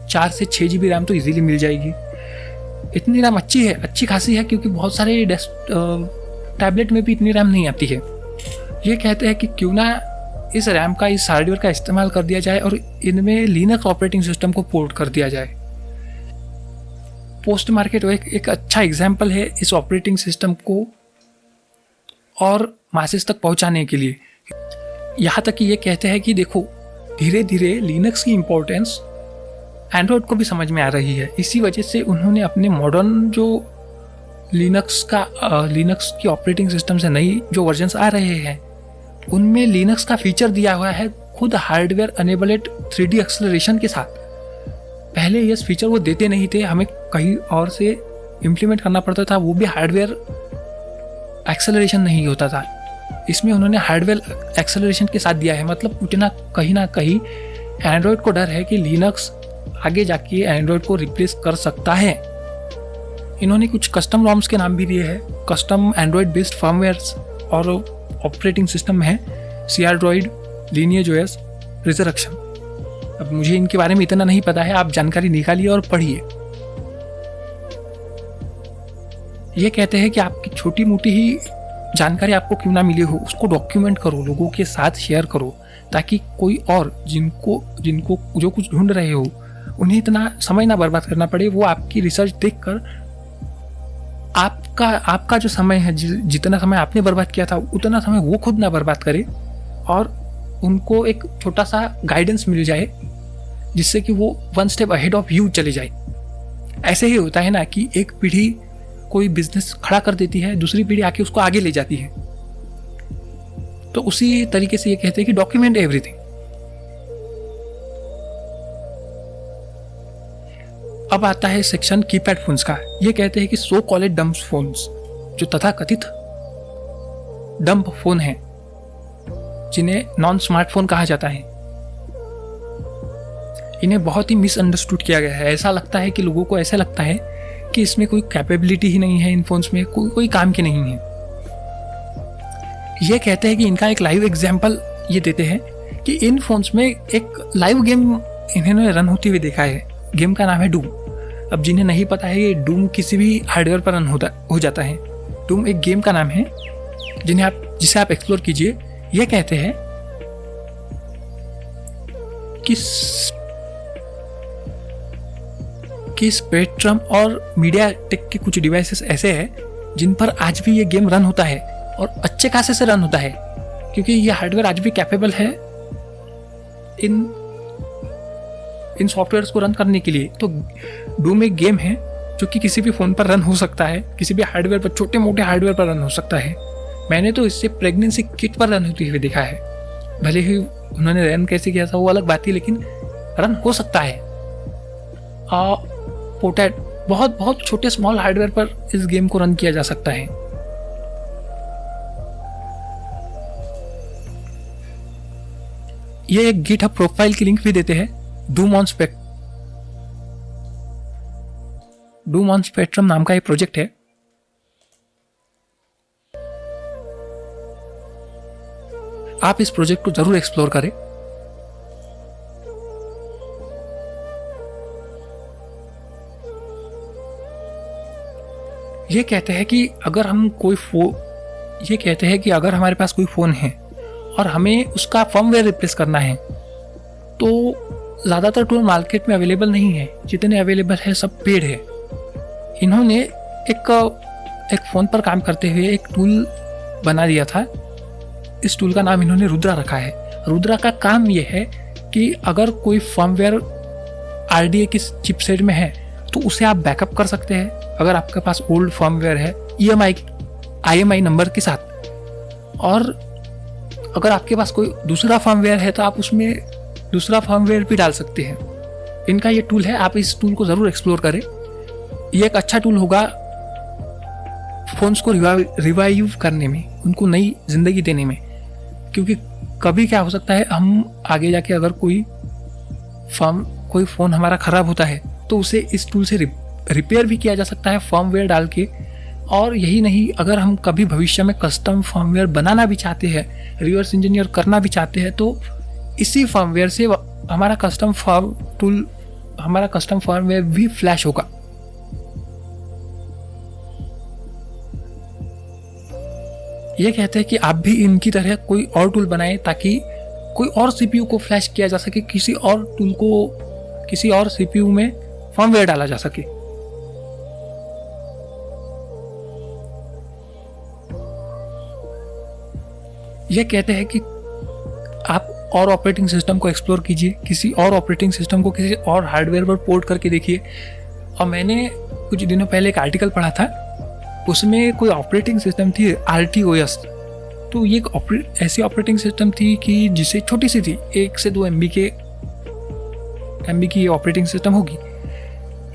4 से 6 GB रैम तो इजीली मिल जाएगी। इतनी रैम अच्छी खासी है, क्योंकि बहुत सारे टैबलेट में भी इतनी रैम नहीं आती है। ये कहते हैं कि क्यों ना इस रैम का, इस हार्डवेयर का इस्तेमाल कर दिया जाए और इनमें लिनक्स ऑपरेटिंग सिस्टम को पोर्ट कर दिया जाए। पोस्ट मार्केट एक अच्छा एग्जाम्पल है इस ऑपरेटिंग सिस्टम को और मासेस तक पहुंचाने के लिए। यहाँ तक कि ये कहते हैं कि देखो, धीरे धीरे लिनक्स की इम्पोर्टेंस एंड्रॉयड को भी समझ में आ रही है। इसी वजह से उन्होंने अपने मॉडर्न जो लिनक्स की ऑपरेटिंग सिस्टम से नई जो वर्जन्स आ रहे हैं, उनमें लिनक्स का फीचर दिया हुआ है, खुद हार्डवेयर अनेबल्ड 3D एक्सेलरेशन के साथ। पहले ये फीचर वो देते नहीं थे, हमें कहीं और से इम्प्लीमेंट करना पड़ता था, वो भी हार्डवेयर एक्सेलरेशन नहीं होता था। इसमें उन्होंने हार्डवेयर एक्सेलरेशन के साथ दिया है। मतलब कहीं ना कहीं एंड्रॉयड को डर है कि लिनक्स आगे जाके एंड्रॉयड को रिप्लेस कर सकता है। इन्होंने कुछ कस्टम रॉम्स के नाम भी दिए हैं, कस्टम एंड्रॉयड बेस्ड फर्मवेयर्स और ऑपरेटिंग सिस्टम है सीआरड्रॉइड, लिनिएज ओएस, रिजरेक्शन। अब मुझे इनके बारे में इतना नहीं पता है, आप जानकारी निकालिए और पढ़िए। ये कहते हैं कि आपकी छोटी मोटी ही जानकारी आपको क्यों ना मिली हो, उसको डॉक्यूमेंट करो, लोगों के साथ शेयर करो, ताकि कोई और जिनको जो कुछ ढूंढ रहे हो उन्हें इतना समय ना बर्बाद करना पड़े। वो आपकी रिसर्च देखकर आपका जो समय है, जितना समय आपने बर्बाद किया था, उतना समय वो खुद ना बर्बाद करे और उनको एक छोटा सा गाइडेंस मिल जाए, जिससे कि वो 1 स्टेप अहेड ऑफ यू चले जाए। ऐसे ही होता है ना कि एक पीढ़ी कोई बिजनेस खड़ा कर देती है, दूसरी पीढ़ी आके उसको आगे ले जाती है। तो उसी तरीके से ये कहते हैं कि डॉक्यूमेंट एवरीथिंग। अब आता है सेक्शन कीपैड फोन्स का। ये कहते हैं कि सो कॉल्ड डम्प फोन्स, जो तथाकथित डंप फोन हैं, जिन्हें नॉन स्मार्टफोन कहा जाता है, इन्हें बहुत ही मिसअंडरस्टूड किया गया है। ऐसा लगता है कि लोगों को ऐसा लगता है कि इसमें कोई कैपेबिलिटी ही नहीं है, इन फोन्स में कोई काम की नहीं है। ये कहते हैं कि इनका एक लाइव एग्जाम्पल ये देते हैं कि इन फोन्स में एक लाइव गेम इन्होंने रन होती हुई देखा है। गेम का नाम है डूम। अब जिन्हें नहीं पता है, ये डूम किसी भी हार्डवेयर पर रन हो जाता है। डूम एक गेम का नाम है जिसे आप एक्सप्लोर कीजिए। ये कहते हैं कि स्पेक्ट्रम और मीडिया टेक के कुछ डिवाइसेस ऐसे हैं जिन पर आज भी ये गेम रन होता है और अच्छे खासे से रन होता है, क्योंकि ये हार्डवेयर आज भी कैपेबल है इन सॉफ्टवेयर्स को रन करने के लिए। तो डूम एक गेम है जो कि किसी भी फ़ोन पर रन हो सकता है, किसी भी हार्डवेयर पर, छोटे मोटे हार्डवेयर पर रन हो सकता है। मैंने तो इससे प्रेगनेंसी किट पर रन होती हुई देखा है। भले ही उन्होंने रन कैसे किया था वो अलग बात थी, लेकिन रन हो सकता है। पोटैट बहुत छोटे स्मॉल हार्डवेयर पर इस गेम को रन किया जा सकता है। ये एक गिटहब प्रोफाइल की लिंक भी देते हैं। डूम ऑन स्पेक्ट्रम नाम का एक प्रोजेक्ट है। आप इस प्रोजेक्ट को जरूर एक्सप्लोर करें। ये कहते हैं कि अगर हमारे पास कोई फोन है और हमें उसका फर्मवेयर रिप्लेस करना है, तो ज़्यादातर टूल मार्केट में अवेलेबल नहीं है। जितने अवेलेबल है सब पेड है। इन्होंने एक फ़ोन पर काम करते हुए एक टूल बना दिया था। इस टूल का नाम इन्होंने रुद्रा रखा है। रुद्रा का काम यह है कि अगर कोई फर्मवेयर RDA की चिपसेट में है तो उसे आप बैकअप कर सकते हैं। अगर आपके पास ओल्ड फर्मवेयर है IMI नंबर के साथ, और अगर आपके पास कोई दूसरा फर्मवेयर है तो आप उसमें दूसरा फर्मवेयर भी डाल सकते हैं। इनका ये टूल है, आप इस टूल को ज़रूर एक्सप्लोर करें। ये एक अच्छा टूल होगा फ़ोन्स को रिवाइव करने में, उनको नई ज़िंदगी देने में। क्योंकि कभी क्या हो सकता है, हम आगे जाके अगर कोई फ़ोन हमारा ख़राब होता है तो उसे इस टूल से रिपेयर भी किया जा सकता है फर्मवेयर डाल के। और यही नहीं, अगर हम कभी भविष्य में कस्टम फर्मवेयर बनाना भी चाहते हैं, रिवर्स इंजीनियर करना भी चाहते हैं, तो इसी फर्मवेयर से हमारा कस्टम फर्मवेयर भी फ्लैश होगा। ये कहते हैं कि आप भी इनकी तरह कोई और टूल बनाएं ताकि कोई और सीपीयू को फ्लैश किया जा सके, किसी और टूल को किसी और सीपीयू में फर्मवेयर डाला जा सके। ये कहते हैं कि आप और ऑपरेटिंग सिस्टम को एक्सप्लोर कीजिए, किसी और ऑपरेटिंग सिस्टम को किसी और हार्डवेयर पर पोर्ट करके देखिए। और मैंने कुछ दिनों पहले एक आर्टिकल पढ़ा था, उसमें कोई ऑपरेटिंग सिस्टम थी RTOS। तो ये एक ऐसी ऑपरेटिंग सिस्टम थी कि जिसे छोटी सी थी, 1 से 2 MB की ऑपरेटिंग सिस्टम होगी।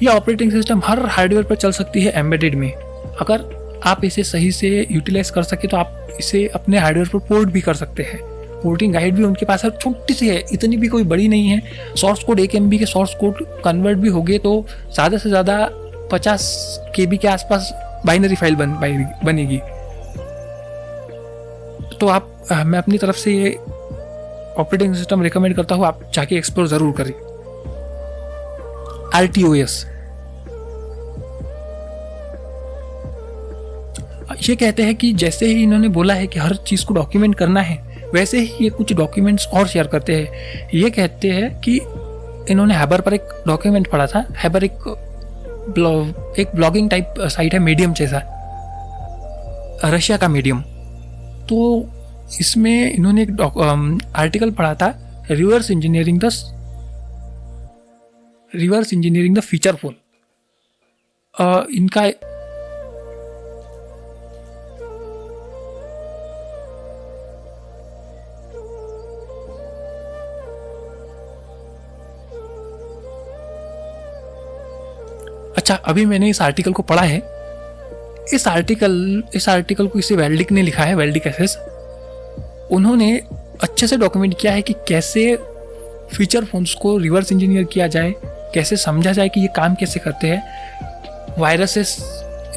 ये ऑपरेटिंग सिस्टम हर हार्डवेयर पर चल सकती है एम्बेडेड में। अगर आप इसे सही से यूटिलाइज कर सके तो आप इसे अपने हार्डवेयर पर पोर्ट भी कर सकते हैं। पोर्टिंग गाइड भी उनके पास है, छोटी सी है, इतनी भी कोई बड़ी नहीं है। सोर्स कोड 1 MB के सोर्स कोड कन्वर्ट भी हो गए तो ज़्यादा से ज़्यादा 50 KB के आसपास बाइनरी फाइल बनेगी। तो मैं अपनी तरफ से ये ऑपरेटिंग सिस्टम रिकमेंड करता हूँ, आप जाके एक्सप्लोर ज़रूर करें। RTOS। ये कहते हैं कि जैसे ही इन्होंने बोला है कि हर चीज़ को डॉक्यूमेंट करना है, वैसे ही ये कुछ डॉक्यूमेंट्स और शेयर करते हैं। ये कहते हैं कि इन्होंने हैबर पर एक डॉक्यूमेंट पढ़ा था। हैबर एक ब्लॉगिंग टाइप साइट है, मीडियम जैसा, रशिया का मीडियम। तो इसमें इन्होंने एक आर्टिकल पढ़ा था, reverse engineering the feature phone. इनका अच्छा, अभी मैंने इस आर्टिकल को पढ़ा है। इस आर्टिकल को इसे वेल्डिक ने लिखा है, वेल्डिक एसएस। उन्होंने अच्छे से डॉक्यूमेंट किया है कि कैसे फीचर फोन्स को रिवर्स इंजीनियर किया जाए, कैसे समझा जाए कि ये काम कैसे करते हैं। वायरसेस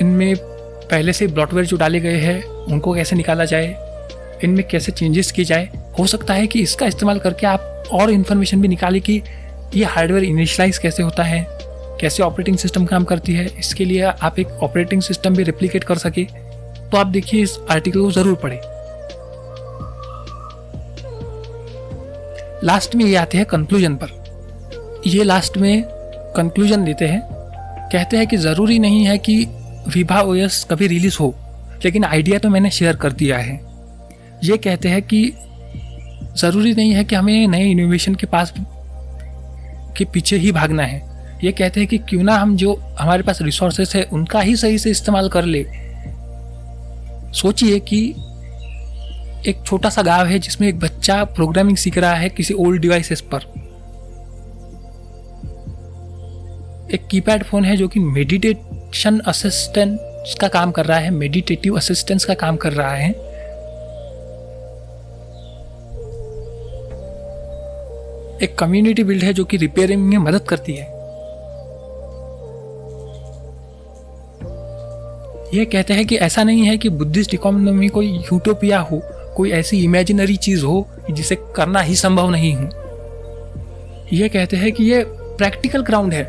इनमें पहले से ब्लॉटवेयर जो डाले गए हैं उनको कैसे निकाला जाए, इनमें कैसे चेंजेस किए जाए। हो सकता है कि इसका इस्तेमाल करके आप और इन्फॉर्मेशन भी निकालें कि ये हार्डवेयर इनिशियलाइज कैसे होता है, कैसे ऑपरेटिंग सिस्टम काम करती है। इसके लिए आप एक ऑपरेटिंग सिस्टम भी रेप्लिकेट कर सके। तो आप देखिए, इस आर्टिकल को ज़रूर पढ़ें। लास्ट में ये आते हैं कंक्लूजन पर। ये लास्ट में कंक्लूजन देते हैं, कहते हैं कि ज़रूरी नहीं है कि विभा OS कभी रिलीज़ हो, लेकिन आइडिया तो मैंने शेयर कर दिया है। ये कहते हैं कि ज़रूरी नहीं है कि हमें नए इनोवेशन के पीछे ही भागना है। ये कहते हैं कि क्यों ना हम जो हमारे पास रिसोर्सेस है उनका ही सही से इस्तेमाल कर ले। सोचिए कि एक छोटा सा गांव है जिसमें एक बच्चा प्रोग्रामिंग सीख रहा है किसी ओल्ड डिवाइसेस पर। एक कीपैड फोन है जो कि मेडिटेशन असिस्टेंस का काम कर रहा है, मेडिटेटिव असिस्टेंस का काम कर रहा है। एक कम्युनिटी बिल्ड है जो कि रिपेयरिंग में मदद करती है। ये कहते हैं कि ऐसा नहीं है कि बुद्धिस्ट इकोनॉमी कोई यूटोपिया हो, कोई ऐसी इमेजिनरी चीज हो जिसे करना ही संभव नहीं हो। ये कहते हैं कि ये प्रैक्टिकल ग्राउंड है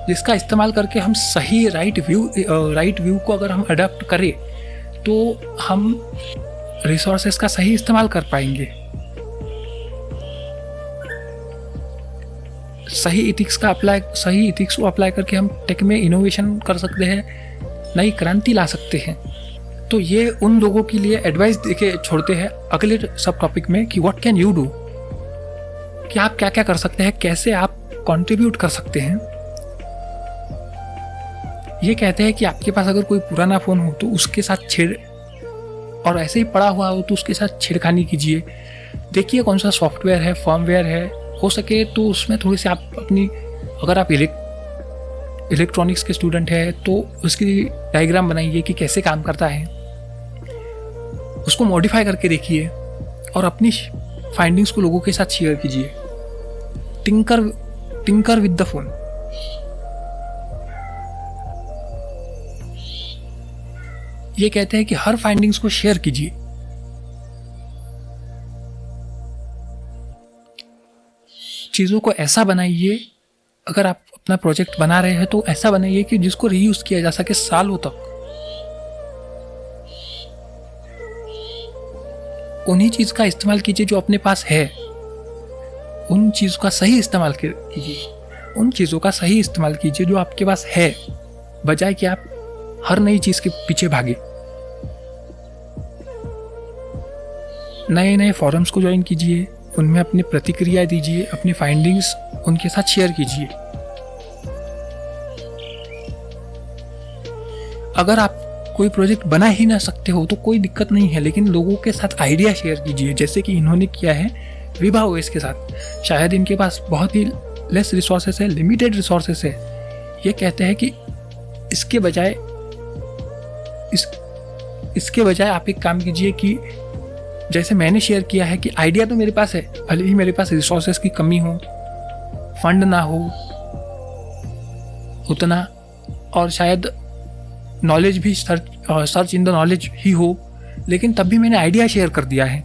जिसका इस्तेमाल करके हम सही राइट व्यू को अगर हम अडॉप्ट करें तो हम रिसोर्सेस का सही इस्तेमाल कर पाएंगे। सही इथिक्स को अप्लाई करके हम टेक में इनोवेशन कर सकते हैं, नई क्रांति ला सकते हैं। तो ये उन लोगों के लिए एडवाइस देके छोड़ते हैं अगले सब टॉपिक में कि व्हाट कैन यू डू, कि आप क्या क्या कर सकते हैं, कैसे आप कंट्रीब्यूट कर सकते हैं। ये कहते हैं कि आपके पास अगर कोई पुराना फ़ोन हो तो उसके साथ और ऐसे ही पड़ा हुआ हो तो उसके साथ छेड़खानी कीजिए। देखिए कौन सा सॉफ्टवेयर है, फर्मवेयर है, हो सके तो उसमें थोड़ी सी आप अपनी अगर आप इलेक्ट्रॉनिक्स के स्टूडेंट हैं तो उसकी डायग्राम बनाइए कि कैसे काम करता है, उसको मॉडिफाई करके देखिए और अपनी फाइंडिंग्स को लोगों के साथ शेयर कीजिए। Tinker with the phone. ये कहते हैं कि हर फाइंडिंग्स को शेयर कीजिए। चीजों को ऐसा बनाइए, अगर आप अपना प्रोजेक्ट बना रहे हैं तो ऐसा बनाइए कि जिसको रीयूज किया जा सके सालों तक। उन्हीं चीज का इस्तेमाल कीजिए जो अपने पास है। उन चीजों का सही इस्तेमाल कीजिए। उन चीजों का सही इस्तेमाल कीजिए जो आपके पास है, बजाय कि आप हर नई चीज के पीछे भागे। नए फॉरम्स को ज्वाइन कीजिए, उनमें अपनी प्रतिक्रिया दीजिए, अपनी फाइंडिंग्स उनके साथ शेयर कीजिए। अगर आप कोई प्रोजेक्ट बना ही ना सकते हो तो कोई दिक्कत नहीं है, लेकिन लोगों के साथ आइडिया शेयर कीजिए, जैसे कि इन्होंने किया है विभा ओएस के साथ। शायद इनके पास बहुत ही लेस रिसोर्सेस है, लिमिटेड रिसोर्सेस है। ये कहते हैं कि इसके बजाय आप एक काम कीजिए कि जैसे मैंने शेयर किया है कि आइडिया तो मेरे पास है, भले ही मेरे पास रिसोर्सेस की कमी हो, फंड ना हो उतना, और शायद नॉलेज भी सर्च इन द नॉलेज ही हो, लेकिन तब भी मैंने आइडिया शेयर कर दिया है।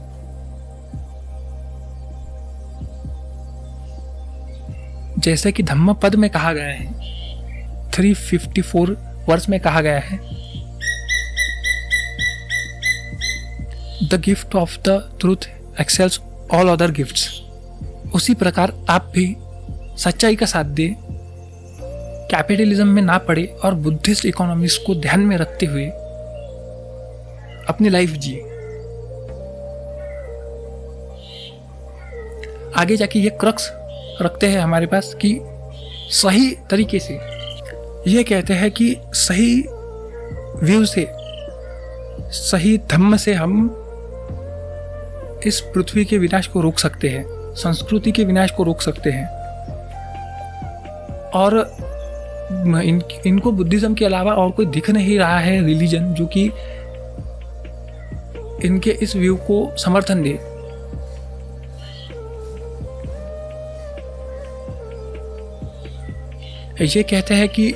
जैसे कि धम्म पद में कहा गया है, 354 वर्ष में कहा गया है, the gift of the truth excels all other gifts. उसी प्रकार आप भी सच्चाई का साथ दे, कैपिटलिज्म में ना पड़े और बुद्धिस्ट इकोनॉमिक्स को ध्यान में रखते हुए अपनी लाइफ जिए। आगे जाके ये क्रक्स रखते हैं हमारे पास कि सही तरीके से, ये कहते हैं कि सही व्यू से, सही धम्म से हम इस पृथ्वी के विनाश को रोक सकते हैं, संस्कृति के विनाश को रोक सकते हैं। और इनको बुद्धिज्म के अलावा और कोई दिख नहीं रहा है रिलीजन जो कि इनके इस व्यू को समर्थन दे। ये कहते हैं कि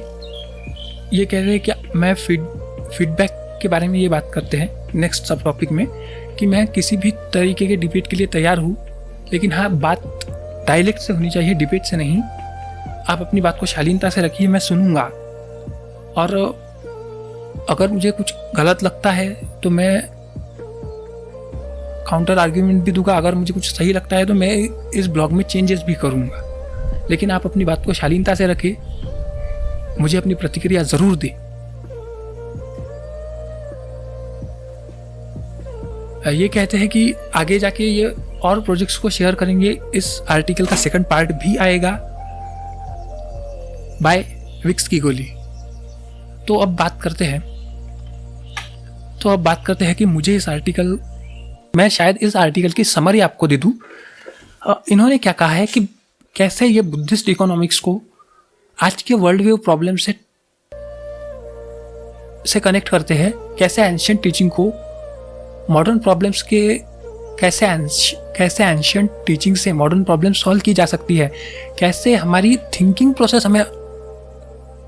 मैं फीडबैक के बारे में ये बात करते हैं नेक्स्ट सब टॉपिक में, कि मैं किसी भी तरीके के डिबेट के लिए तैयार हूँ, लेकिन हाँ, बात डायलेक्ट से होनी चाहिए, डिबेट से नहीं। आप अपनी बात को शालीनता से रखिए, मैं सुनूंगा, और अगर मुझे कुछ गलत लगता है तो मैं काउंटर आर्ग्यूमेंट भी दूंगा। अगर मुझे कुछ सही लगता है तो मैं इस ब्लॉग में चेंजेस भी करूंगा, लेकिन आप अपनी बात को शालीनता से रखें, मुझे अपनी प्रतिक्रिया जरूर दें। ये कहते हैं कि आगे जाके ये और प्रोजेक्ट्स को शेयर करेंगे। इस आर्टिकल का सेकंड पार्ट भी आएगा बाय विक्स की गोली। तो अब बात करते हैं कि मुझे मैं शायद इस आर्टिकल की समरी आपको दे दूं। इन्होंने क्या कहा है कि कैसे ये बुद्धिस्ट इकोनॉमिक्स को आज के वर्ल्ड व्यू प्रॉब्लम से कनेक्ट करते हैं, कैसे एंशिएंट टीचिंग को मॉडर्न प्रॉब्लम्स के कैसे एंशिएंट टीचिंग से मॉडर्न प्रॉब्लम सॉल्व की जा सकती है, कैसे हमारी थिंकिंग प्रोसेस हमें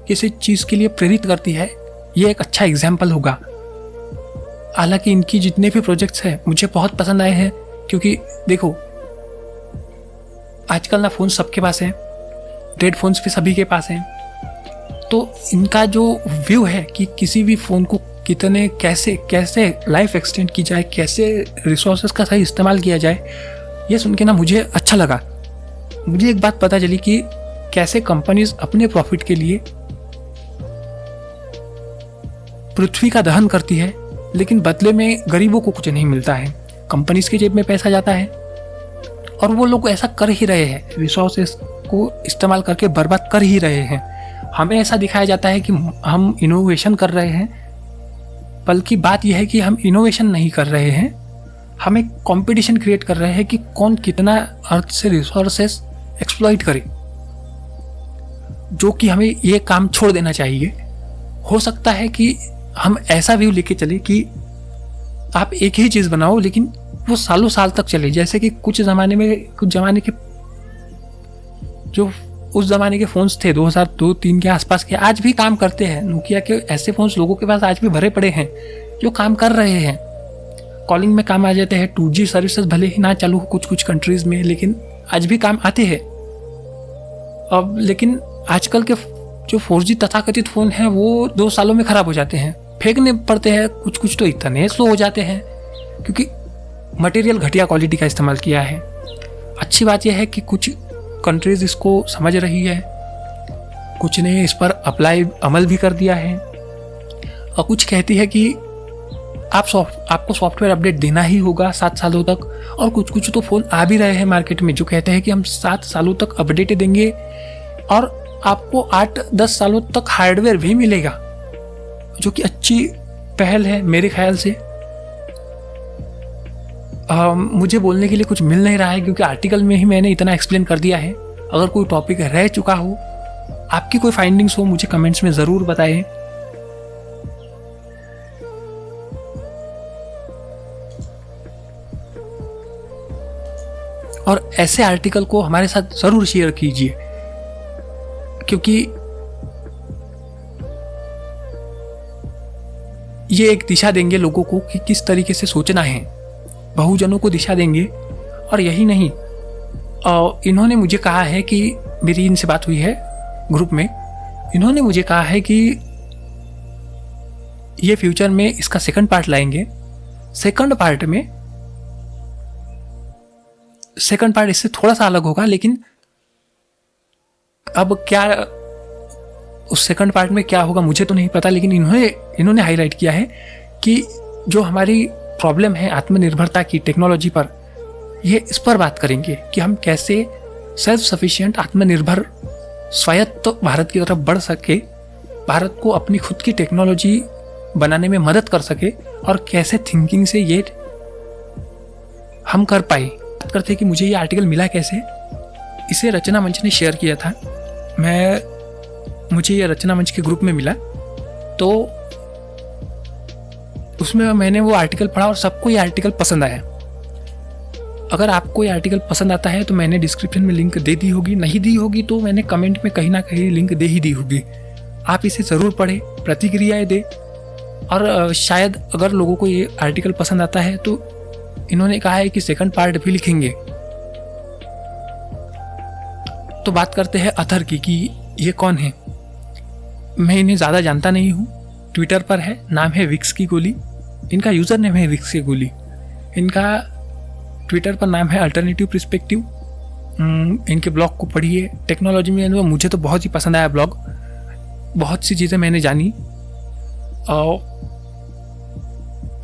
किसी चीज़ के लिए प्रेरित करती है। ये एक अच्छा एग्जाम्पल होगा। हालांकि इनकी जितने भी प्रोजेक्ट्स हैं मुझे बहुत पसंद आए हैं, क्योंकि देखो आजकल ना फ़ोन सबके पास है, डेड फोन्स भी सभी के पास हैं। तो इनका जो व्यू है कि किसी भी फ़ोन को कैसे लाइफ एक्सटेंड की जाए, कैसे रिसोर्सेज का सही इस्तेमाल किया जाए, ये सुन के ना मुझे अच्छा लगा। मुझे एक बात पता चली कि कैसे कंपनीज अपने प्रॉफिट के लिए पृथ्वी का दहन करती है, लेकिन बदले में गरीबों को कुछ नहीं मिलता है। कंपनीज की जेब में पैसा जाता है और वो लोग ऐसा कर ही रहे हैं, रिसोर्सेज को इस्तेमाल करके बर्बाद कर ही रहे हैं। हमें ऐसा दिखाया जाता है कि हम इनोवेशन कर रहे हैं, बल्कि बात यह है कि हम इनोवेशन नहीं कर रहे हैं, हम एक कंपटीशन क्रिएट कर रहे हैं कि कौन कितना अर्थ से रिसोर्सेस एक्सप्लॉइट करे। जो कि हमें ये काम छोड़ देना चाहिए। हो सकता है कि हम ऐसा व्यू लेके चले कि आप एक ही चीज़ बनाओ लेकिन वो सालों साल तक चले। जैसे कि कुछ ज़माने के जो उस ज़माने के फ़ोन्स थे 2002-3 के आसपास के, आज भी काम करते हैं। नोकिया के ऐसे फ़ोन्स लोगों के पास आज भी भरे पड़े हैं जो काम कर रहे हैं, कॉलिंग में काम आ जाते हैं। 2G सर्विसेज भले ही ना चालू हो कुछ कंट्रीज़ में, लेकिन आज भी काम आते हैं। अब लेकिन आजकल के जो 4G तथाकथित फ़ोन हैं वो 2 सालों में ख़राब हो जाते हैं, फेंकने पड़ते हैं। कुछ तो इतने स्लो हो जाते हैं क्योंकि मटेरियल घटिया क्वालिटी का इस्तेमाल किया है। अच्छी बात यह है कि कुछ कंट्रीज़ इसको समझ रही है, कुछ ने इस पर अमल भी कर दिया है, और कुछ कहती है कि आपको सॉफ्टवेयर अपडेट देना ही होगा 7 सालों तक। और कुछ तो फ़ोन आ भी रहे हैं मार्केट में जो कहते हैं कि हम 7 सालों तक अपडेट देंगे और आपको 8-10 सालों तक हार्डवेयर भी मिलेगा, जो कि अच्छी पहल है मेरे ख्याल से। मुझे बोलने के लिए कुछ मिल नहीं रहा है क्योंकि आर्टिकल में ही मैंने इतना एक्सप्लेन कर दिया है। अगर कोई टॉपिक रह चुका हो, आपकी कोई फाइंडिंग्स हो, मुझे कमेंट्स में ज़रूर बताएं। और ऐसे आर्टिकल को हमारे साथ ज़रूर शेयर कीजिए क्योंकि ये एक दिशा देंगे लोगों को कि किस तरीके से सोचना है, बहुजनों को दिशा देंगे। और यही नहीं, इन्होंने मुझे कहा है कि मेरी इनसे बात हुई है ग्रुप में, इन्होंने मुझे कहा है कि ये फ्यूचर में इसका सेकंड पार्ट लाएंगे। सेकंड पार्ट इससे थोड़ा सा अलग होगा, लेकिन अब क्या उस सेकंड पार्ट में क्या होगा मुझे तो नहीं पता। लेकिन इन्होंने हाईलाइट किया है कि जो हमारी प्रॉब्लम है आत्मनिर्भरता की टेक्नोलॉजी पर, ये इस पर बात करेंगे कि हम कैसे सेल्फ सफिशिएंट, आत्मनिर्भर, स्वायत्त भारत की तरफ बढ़ सके, भारत को अपनी खुद की टेक्नोलॉजी बनाने में मदद कर सके, और कैसे थिंकिंग से ये हम कर पाए। बात करते हैं कि मुझे ये आर्टिकल मिला कैसे। इसे रचना मंच ने शेयर किया था। मुझे ये रचना मंच के ग्रुप में मिला, तो उसमें मैंने वो आर्टिकल पढ़ा और सबको ये आर्टिकल पसंद आया। अगर आपको ये आर्टिकल पसंद आता है तो मैंने डिस्क्रिप्शन में लिंक दे दी होगी, नहीं दी होगी तो मैंने कमेंट में कहीं ना कहीं लिंक दे ही दी होगी। आप इसे ज़रूर पढ़ें, प्रतिक्रियाएं दें, और शायद अगर लोगों को ये आर्टिकल पसंद आता है तो इन्होंने कहा है कि सेकंड पार्ट भी लिखेंगे। तो बात करते हैं अथर की कि ये कौन है। मैं इन्हें ज़्यादा जानता नहीं हूँ। ट्विटर पर है, नाम है विक्स की गोली, इनका यूज़र नेम है विक्स की गोली। इनका ट्विटर पर नाम है अल्टरनेटिव पर्सपेक्टिव। इनके ब्लॉग को पढ़िए, टेक्नोलॉजी में मुझे तो बहुत ही पसंद आया ब्लॉग, बहुत सी चीज़ें मैंने जानी।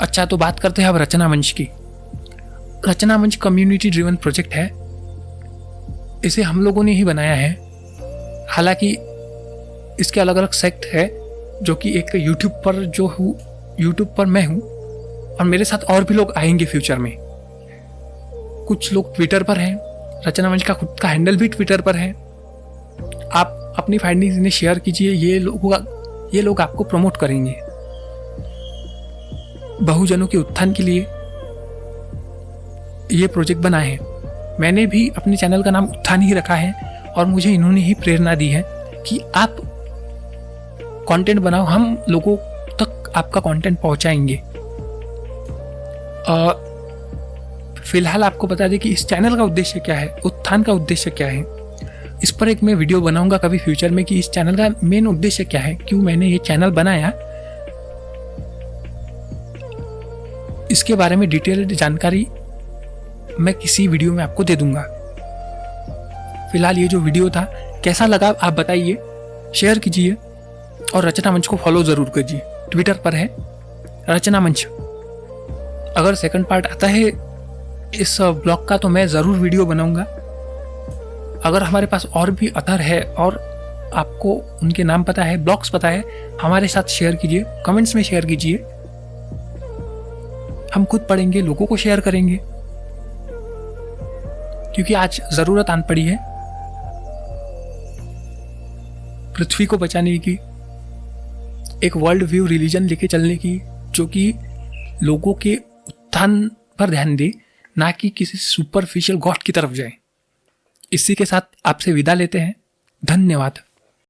अच्छा, तो बात करते हैं अब रचना मंच की। रचना मंच कम्युनिटी ड्रिवन प्रोजेक्ट है, इसे हम लोगों ने ही बनाया है। हालांकि इसके अलग अलग सेक्ट है, जो कि एक यूट्यूब पर मैं हूँ और मेरे साथ और भी लोग आएंगे फ्यूचर में। कुछ लोग ट्विटर पर हैं, रचना मंच का खुद का हैंडल भी ट्विटर पर है। आप अपनी फाइंडिंग्स इन्हें शेयर कीजिए, ये लोग आपको प्रमोट करेंगे। बहुजनों के उत्थान के लिए ये प्रोजेक्ट बना है। मैंने भी अपने चैनल का नाम उत्थान ही रखा है और मुझे इन्होंने ही प्रेरणा दी है कि आप कंटेंट बनाओ, हम लोगों तक आपका कंटेंट पहुंचाएंगे। फिलहाल आपको बता दें कि इस चैनल का उद्देश्य क्या है, उत्थान का उद्देश्य क्या है। इस पर एक मैं वीडियो बनाऊंगा कभी फ्यूचर में कि इस चैनल का मेन उद्देश्य क्या है, क्यों मैंने ये चैनल बनाया। इसके बारे में डिटेल्ड जानकारी मैं किसी वीडियो में आपको दे दूंगा। फिलहाल ये जो वीडियो था कैसा लगा आप बताइए, शेयर कीजिए और रचना मंच को फॉलो ज़रूर कीजिए। ट्विटर पर है रचना मंच। अगर सेकंड पार्ट आता है इस ब्लॉग का तो मैं ज़रूर वीडियो बनाऊंगा। अगर हमारे पास और भी अथर है और आपको उनके नाम पता है, ब्लॉग्स पता है, हमारे साथ शेयर कीजिए, कमेंट्स में शेयर कीजिए। हम खुद पढ़ेंगे, लोगों को शेयर करेंगे, क्योंकि आज ज़रूरत आन पड़ी है। पृथ्वी को बचाने की, एक वर्ल्ड व्यू रिलीजन लेके चलने की जो कि लोगों के उत्थान पर ध्यान दे, ना कि किसी सुपरफिशियल गॉड की तरफ जाए। इसी के साथ आपसे विदा लेते हैं। धन्यवाद।